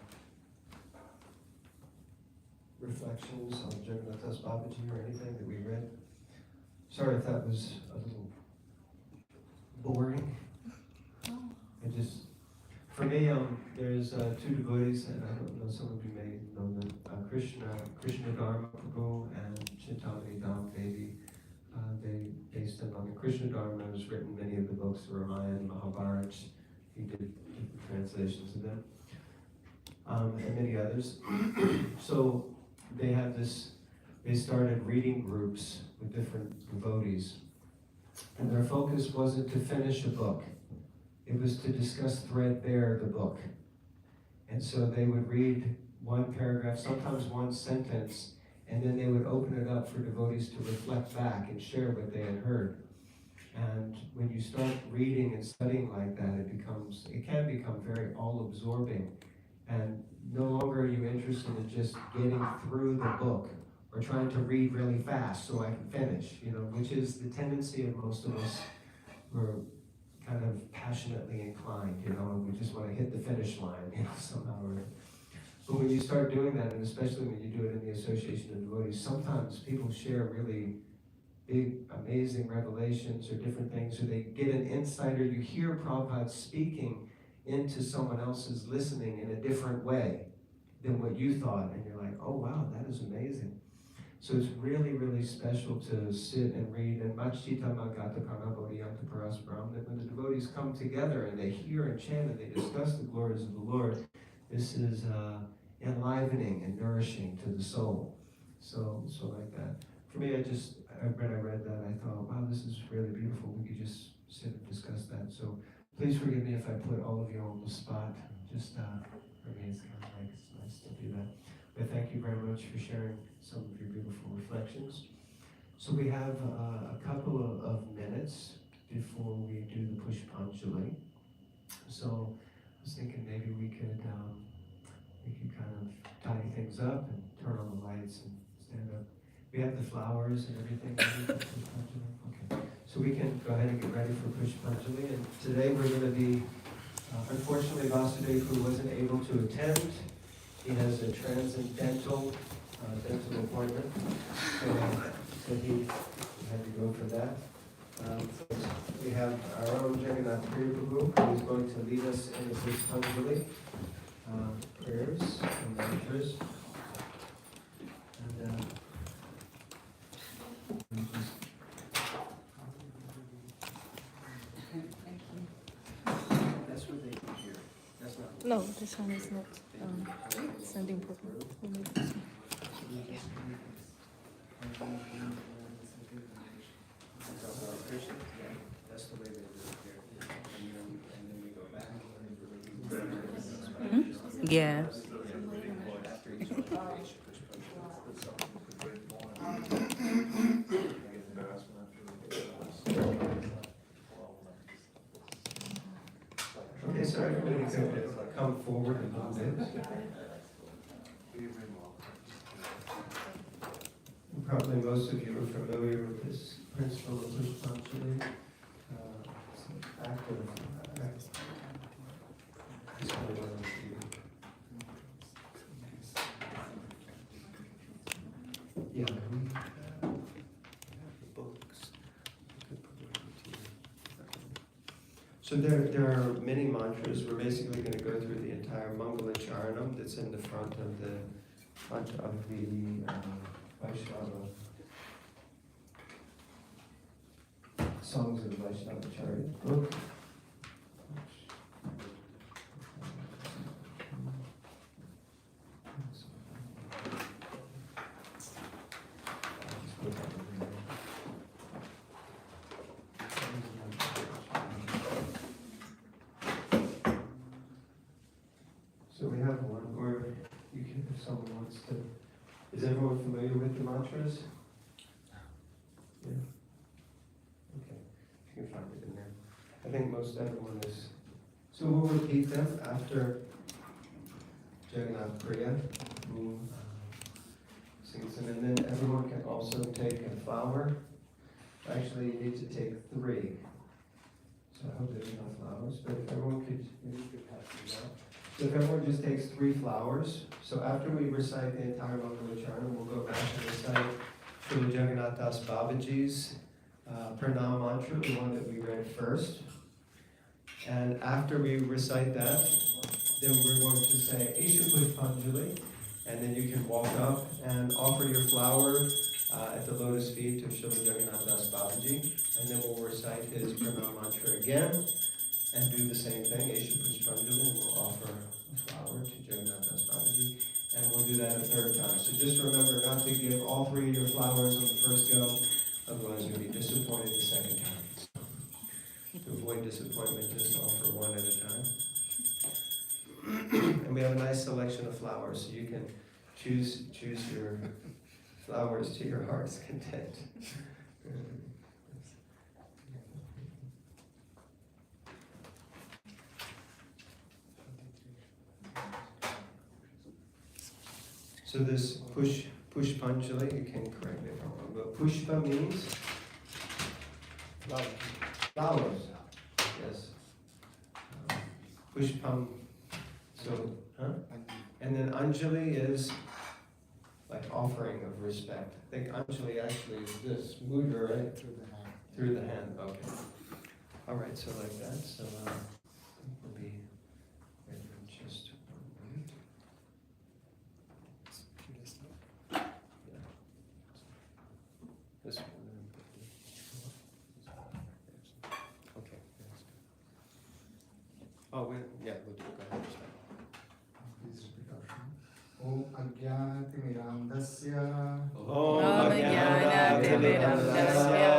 Reflections on Jagannatha's Babaji or anything that we read? Sorry if that was a little boring. It just, for me, there's two devotees, and I don't know, some of you may know them, Krishna Dharma Prabhu and Chintamani Dham Devi. They based on the Krishna Dharma has written many of the books, the Ramayana, Mahabharata. He did different translations of them, and many others. So they had they started reading groups with different devotees, and their focus wasn't to finish a book. It was to discuss threadbare the book. And so they would read one paragraph, sometimes one sentence, and then they would open it up for devotees to reflect back and share what they had heard. And when you start reading and studying like that, it can become very all-absorbing. And no longer are you interested in just getting through the book or trying to read really fast so I can finish, which is the tendency of most of us who are kind of passionately inclined, and we just want to hit the finish line, somehow. But when you start doing that, and especially when you do it in the association of devotees, sometimes people share really big, amazing revelations or different things, or they get an insight, or you hear Prabhupada speaking into someone else's listening in a different way than what you thought, and you're like, oh wow, that is amazing. So it's really, really special to sit and read, and Machita Magata Karna Bodhiyanta Parasparam, that when the devotees come together and they hear and chant and they discuss the glories of the Lord, this is enlivening and nourishing to the soul. So like that. For me, when I read that, I thought, wow, this is really beautiful. We could just sit and discuss that. So please forgive me if I put all of you on the spot. Just for me, it's kind of like, it's nice to do that. But thank you very much for sharing some of your beautiful reflections. So we have a couple of minutes before we do the Pushpanjali. So I was thinking maybe we could kind of tidy things up and turn on the lights and stand up. We have the flowers and everything. Okay. So we can go ahead and get ready for Pushpanjali. And today we're going to be, unfortunately, Vasudeva, who wasn't able to attend. He has a transcendental dental appointment, so he had to go for that. So we have our own Jagannatha Prabhu, who is going to lead us in the Pushpanjali prayers and mantras. And That's what they do here. That's not. No, this one is not sending program. Only this one. That's the way they do it here. And then we go back. Yeah. After each one, they should push put something to break more. Get embarrassment after we Okay, so everybody can come forward a little bit. Probably most of you are familiar with this principle of Pushpanjali. It's an active. Just one of those here. Yeah. So there are many mantras. We're basically going to go through the entire Mangala Charanam that's in the front of the Vaishnava songs of the Vaishnava Chariot book. So we have one, or you can, if someone wants to. Is everyone familiar with the mantras? Yeah. Okay, you can find it in there. I think most everyone is. So we'll repeat them after Jagannatha Priya, who sings them, and then everyone can also take a flower. Actually, you need to take 3. So I hope there's enough flowers, but if everyone could, maybe you could pass these out. So if everyone just takes 3 flowers, so after we recite the entire Mangala Charanam, we'll go back and recite Srila Jagannatha Babaji's Pranam mantra, the one that we read first. And after we recite that, then we're going to say Isha Pushpanjali, and then you can walk up and offer your flower at the lotus feet of Srila Jagannatha Babaji, and then we'll recite his Pranam mantra again. And do the same thing, Isha Pushpanjali, and we'll offer a flower to Jagannatha Babaji, and we'll do that a 3rd time. So just remember not to give all 3 of your flowers on the first go, otherwise you'll be disappointed the 2nd time. So to avoid disappointment, just offer 1 at a time. And we have a nice selection of flowers, so you can choose your flowers to your heart's content. So this Pushpanjali, you can correct me if I'm wrong, but Pushpa means flowers. Yes. Pushpam. So, and then Anjali is like offering of respect. I think Anjali actually is this mudra, right? Through the hand. Okay. All right. So like that. So we'll be ready in just 1 minute. This one. Okay. Oh, yeah, we'll do it. Go ahead. Please repeat after me. Om Ajnanatimirandasya Om Jnanatimirandasya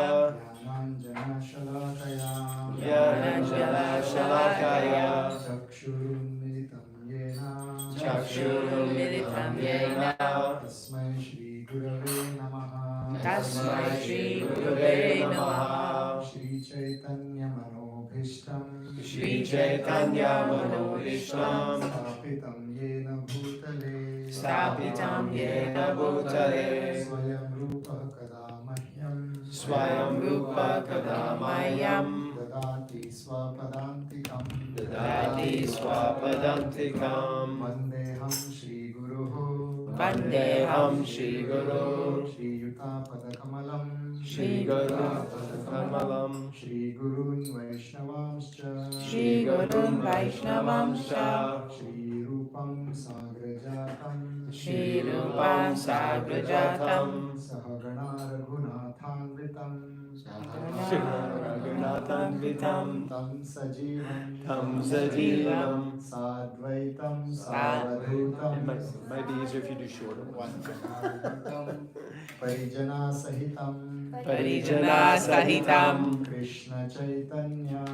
Jnananjana Shalakaya Jnananjana Shalakaya Chakshurunmilitam Yena Chakshurunmilitam Yena Tasmai Shri Gurave Namaha Tasmai Shri Gurave Namaha Shri Chaitanya Manobhishtam Shri Chaitanya Manobhishtam Stapitam Yena Bhutale Stapitam Yena Bhutale Swayam Rupa Kadamahyam Swayam Rupa Kadamayam Dadati Swapadantikam Dadati Swapadantikam Vandeham Shri Guruho Vandeham Shri Guru Shri Yutapadakamalam Shri Guru Padakamalam Shri Gurun Vaishnavamscha Shri Gurun Vaishnavamscha Shri Rupam Sagrajatam Shri Rupam Sagrajatam Sahagana Raghunathanvitam Raghunatanvitam Tam Sajivam Tam Sajivam Sadvaitam It Sadhutam might be easier if you do shorter. Parijana Sahitam Parijana Sahitam Krishna Chaitanya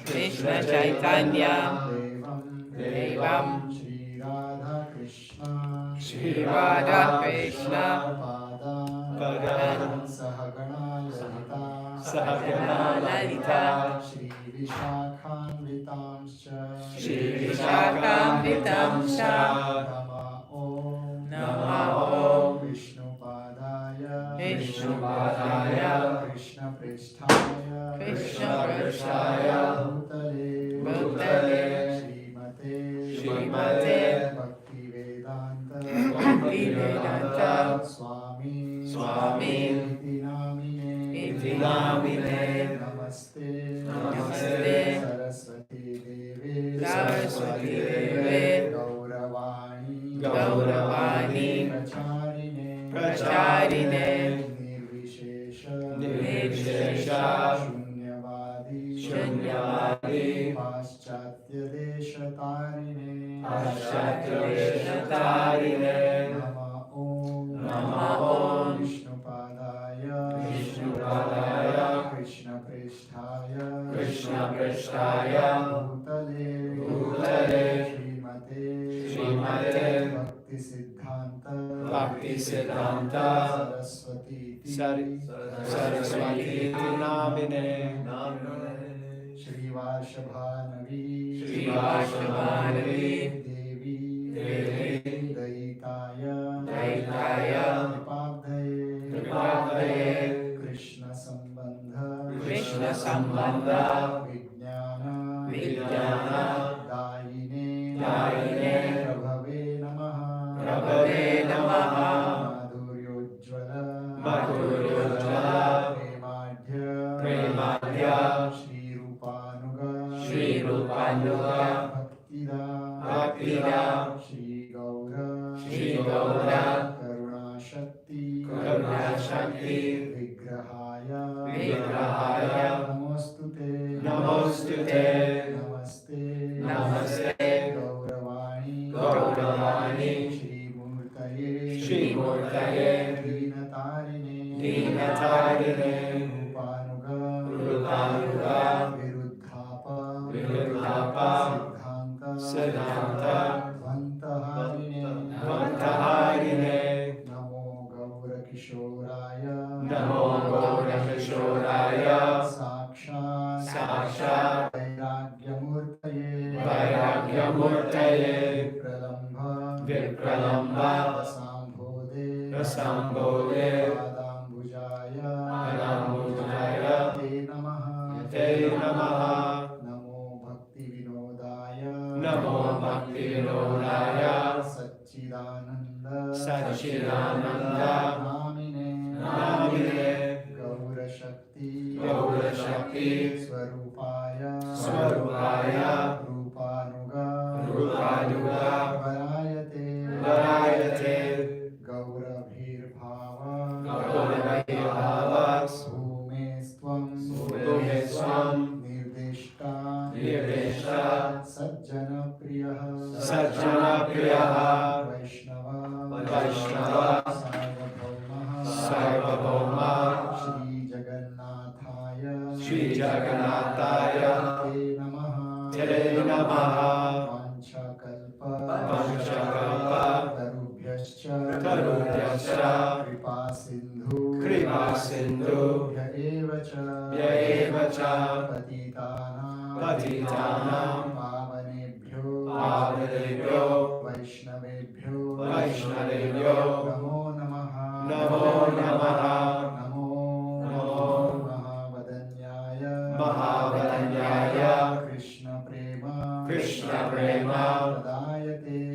Krishna Chaitanya Devam Devam Shri Radha Krishna Shri Radha Krishna Padan Sahagana Lalita Sahagana Lalita Shri Vishakhanvitamscha Shri Vishakhanvitamscha Nama Nama Om Vishnupadaya Vishnupadaya Krishna Pristhaya Krishna Pristhaya Bhutale Srimate Bhaktivedanta Swami Iti Namine Namaste Saraswati Deve Gauravani Pracharine Nirvishesha Shunyavadi Paschatya Deshatarine Nama Om Vishnupadaya Krishna Pristhaya Bhutale Srimate Bhaktisiddhanta Saraswati Namine Shri Vashabhanavi Devi Daitaya Nipabhaye Krishna Sambandha Vijnana Dayine Prabhave Namaha Madhuryojjvala Premadhya Shri Rupanuga Bhaktida Shri Gaura Karunashakti Vigrahaya Namostute Namaste Gauravani Shri Murtaye Dinatarine Rupanuga Viruddhapa Siddhanta Dvantaharine Namo Gaurakishoraya Sakshat Vairagyamurtaye Vipralamba Rasambhode Padambujaya Te Namaha Namo Bhakti Vinodaya Satchidananda Namine Gaurashakti Swarupaya Rupanuga Varayate Gauravibhava Bhume Swam Nirdeshta Sajjana Priyaha Vaishnava Sarvabhauma Shri Jagannathaya Te Namaha Vanchakalpa Tarubhyascha Kripa Sindhu Vyaevacha Patitanam Pavanebhyo Vaishnavebhyo Namo Namaha Mahavadanyaya Krishna Prema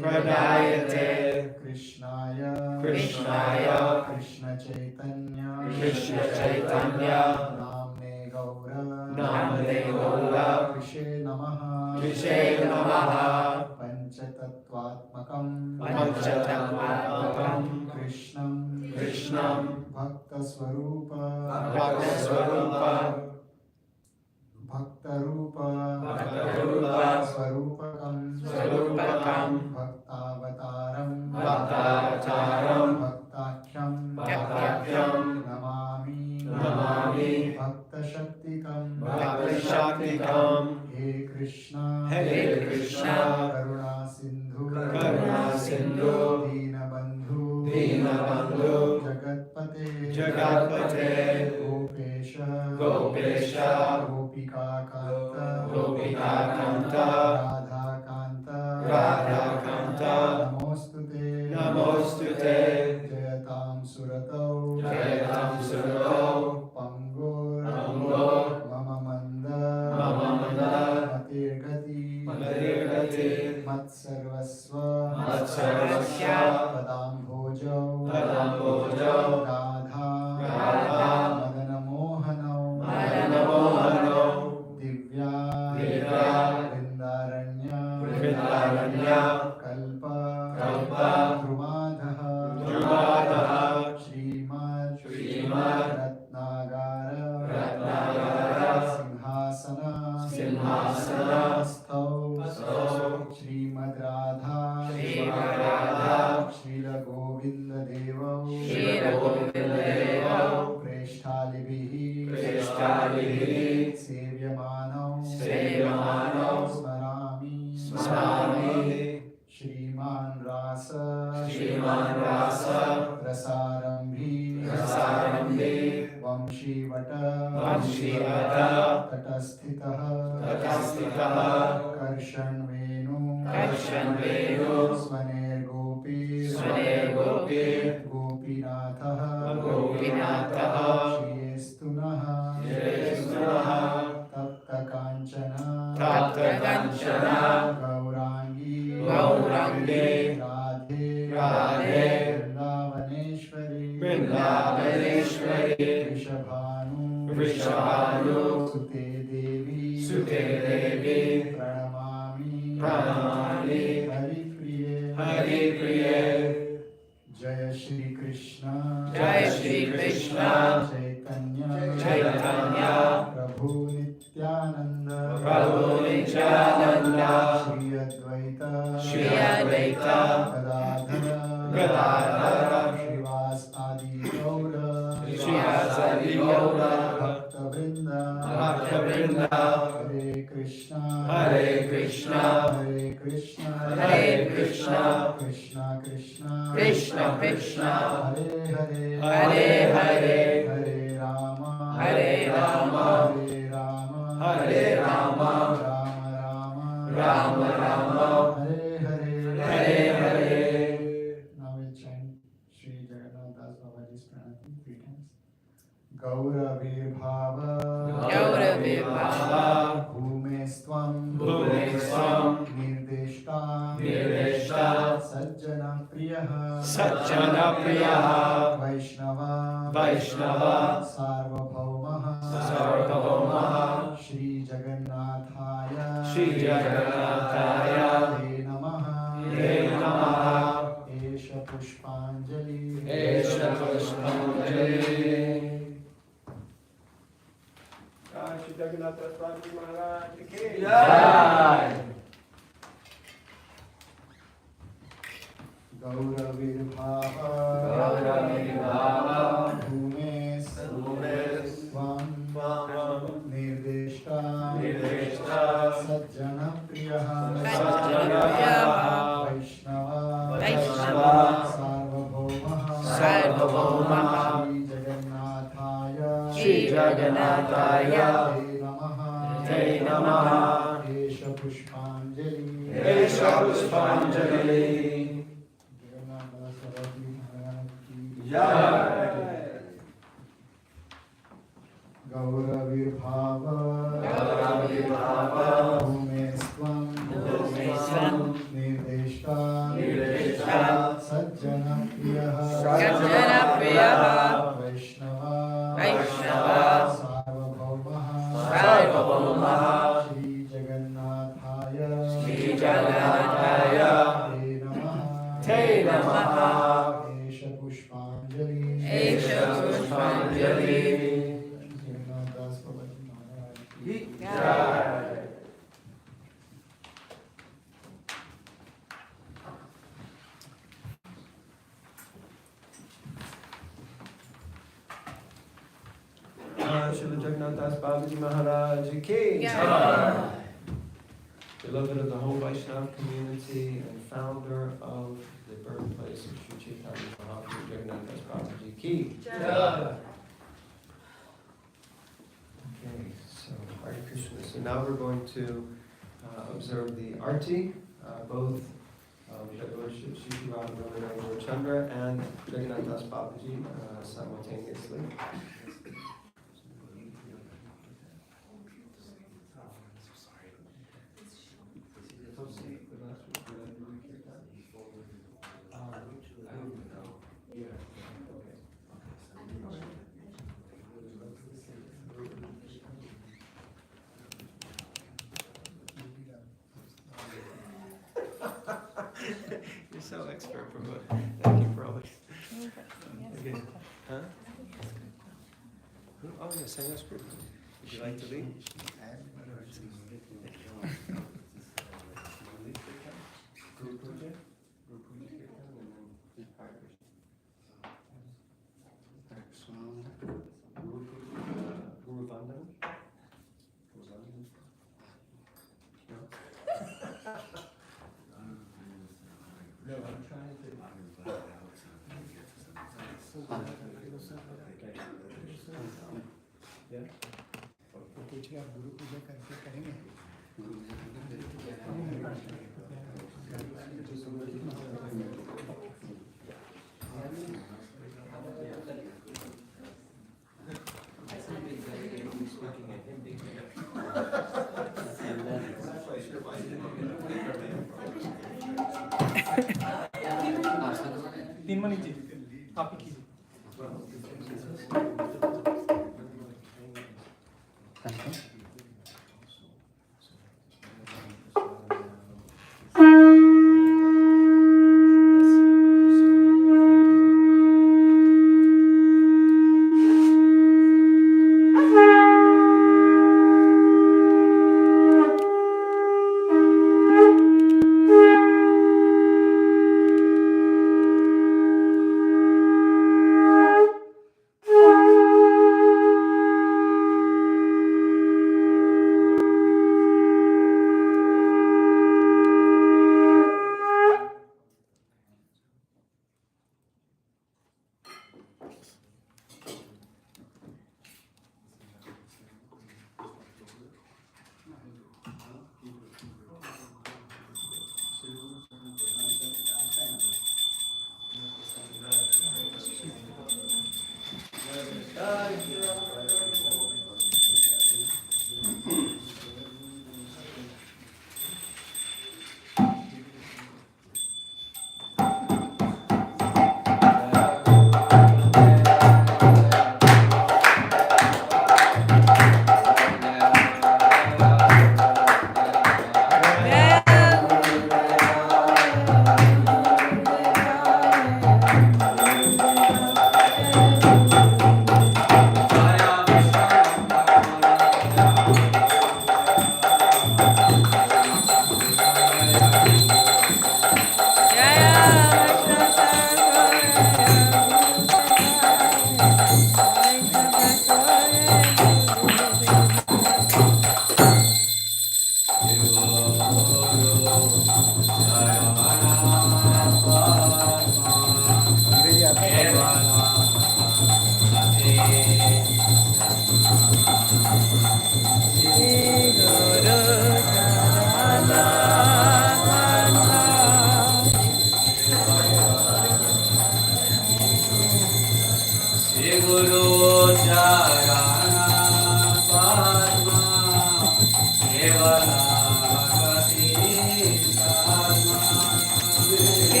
Pradayate Krishnaya Krishna Chaitanya Namne Gaura Krishe Namaha Panchatattvatmakam Krishnam Bhakta Swarupa Swarupakam Bhaktavataram Bhaktakyam Namami Bhakta Shaktikam He Krishna Karuna Sindhu Karuna Sindhu Dinabandhu Jagatpate Gopesha Gopika Kanta Radha Kanta Namostute Jayatam Suratau Pangur Mama Manda Matirgati Matsarvasva Padambhojau Radha Madana Mohanau Divya Vrindaranya Kalpa Drumadha Srimad Ratnagara Simhasana Stau Srimad Radha Srila Govinda Devau Preshtalibihi Sevyamanau Smarami Shriman Rasa Rasarambhi Vamshivata Tatastitah Karshan Venu Swaner Gopir Gopinathah Shriyestunah Tapta Kanchana Gaurangi Radhe Vrindavaneshwari Vrishabhanu Sute Devi Pranamami Haripriye Jaya Shri Krishna Chaitanya Prabhu Nityananda Shri Advaita Gadadhara Srivasadi Gaura Bhakta Vrinda Hare Krishna Krishna Krishna Hare Hare Hare Rama Hare Rama Rama Rama Hare Hare. Now we'll chant Sri Jagannatha Babaji's pranam 3 times. Gauravi Bhava Bhumestvam Nirdeshta Sajjana Priyaha Vaishnava Sarvabhaumaha Shri Jagannathaya Te Namaha Esha Pushpanjali Shri Jagannatha Babaji Maharaj ki Jai. Gauravir Bhava Bhumes Svam Nirdeshta Sajjana Priyaha Vaishnava Sarvabhaumaha Shri Jagannathaya Te Namaha Esha Pushpanjali Jagannatha Babaji Maharaj ki Jai. Gauravir Bhava Bhumestvam Nirdeshta Sajjana Priyaha Vaishnava Sarvabhaumaha Shri Jagannathaya Te Namaha Esha Pushpanjali Jagannatha Babaji Maharaj ki Jai. Srila Jagannatha Babaji Maharaj ki Jai. beloved of the whole Vaishnava community and founder of the birthplace of Sri Chaitanya Mahaprabhu, Jagannatha Babaji ki. Jai. Okay, so Hare Krishna. So now we're going to observe the arti, both Shri Radha Ramana Chandra and Jagannatha Babaji simultaneously. You're so expert, Prabhu. Thank you, Prabhu. Okay. Huh? Oh, yeah, Sannyas group. Would you like to lead? Guru Vandana? No, I'm trying to. Yeah? पूछिए आप गुरु पूजा करके करेंगे तीन money जी आप ही कीजिए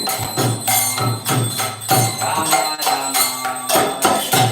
Hare Krishna, Hare Krishna,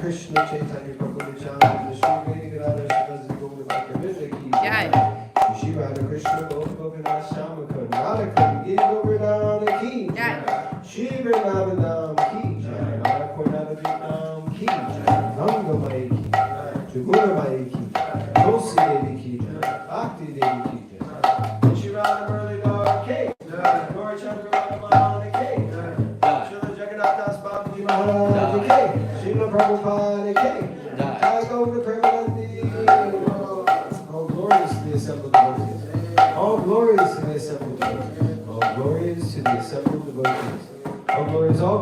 Krishna Chaitanya Prabhu Nityananda Shri Radha Shri Shri Radha Krishna Gopinath Shyamakund Radha Giri Govardhana Ki Shri Vrindavanam Ki Radha Kornada Vietnam Ki Ganga Mai Ki Jaguna Mai Ki Tulsi Devi Ki Bhakti Devi Ki Shri Radha Murli Ki Gaur Chandra Radha Ki Srila Jagannatha Babaji Maharaj Ki Srila Prabhupada Ki I go to Premanandi. All glorious to the assembled devotees. All glorious to the assembled devotees. All glorious to the assembled devotees. All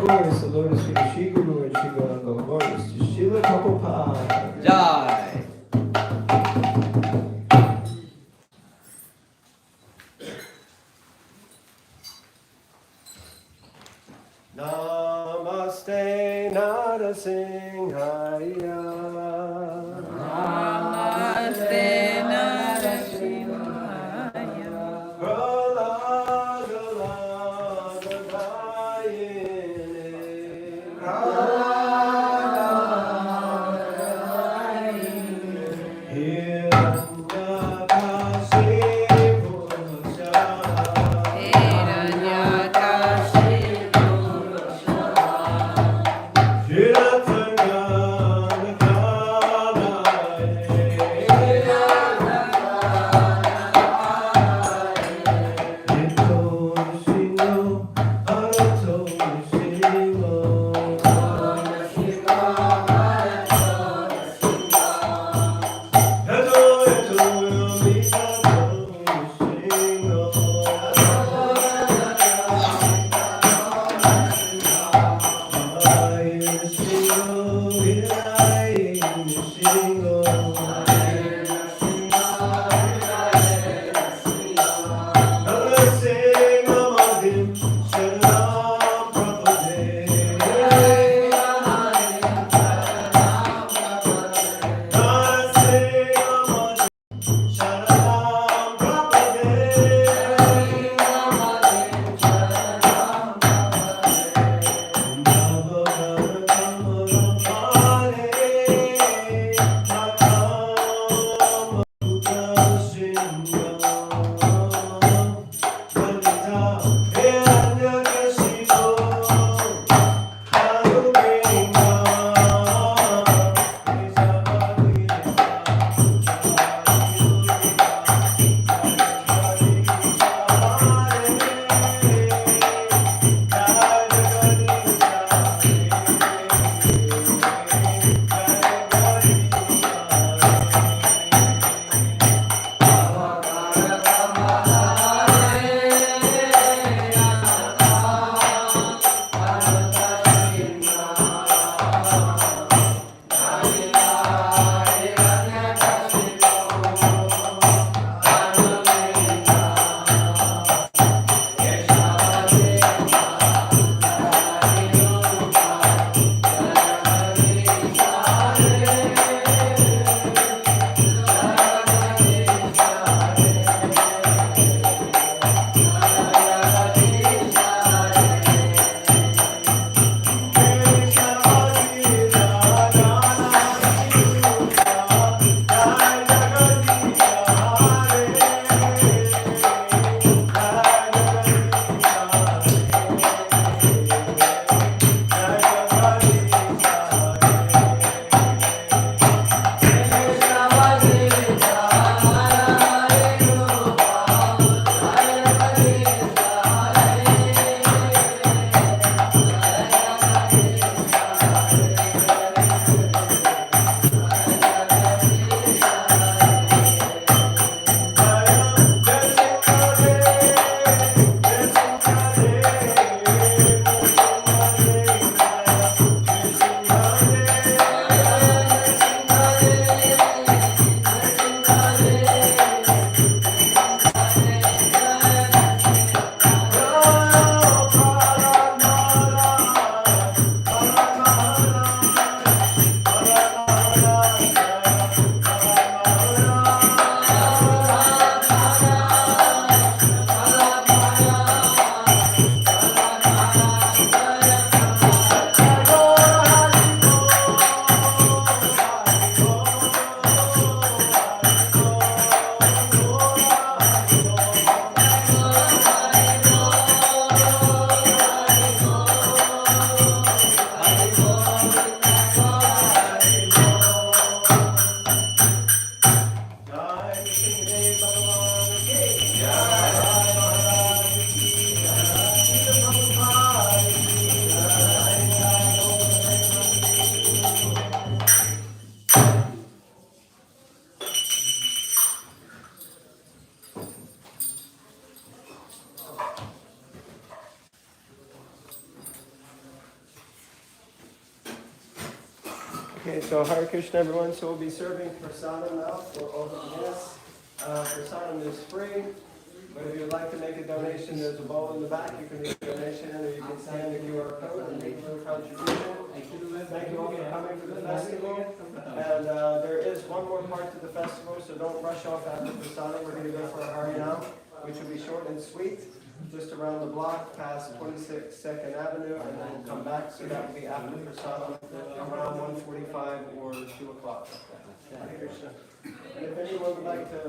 glorious to Lord Sri Shri Guru and Shri Gauranga. All glorious to Srila Prabhupada. Jai. Namaste Narasimhaya. Namaste Narasimhaya. Pralada Lada Dayane. Hiranyakashipu. Okay, so Hare Krishna everyone, so we'll be serving prasadam now for all the guests. Prasadam is free, but if you'd like to make a donation, there's a bowl in the back, you can make a donation and you can scan the QR code and make your contribution. Thank you all for coming to the festival. And there is one more part to the festival, so don't rush off after prasadam. We're going to go for a Harinam, which will be short and sweet, just around the block past 22nd Avenue, and then we'll come back, so that will be after prasadam, around 1:45 or 2 o'clock. Hare Krishna. And if anyone would like to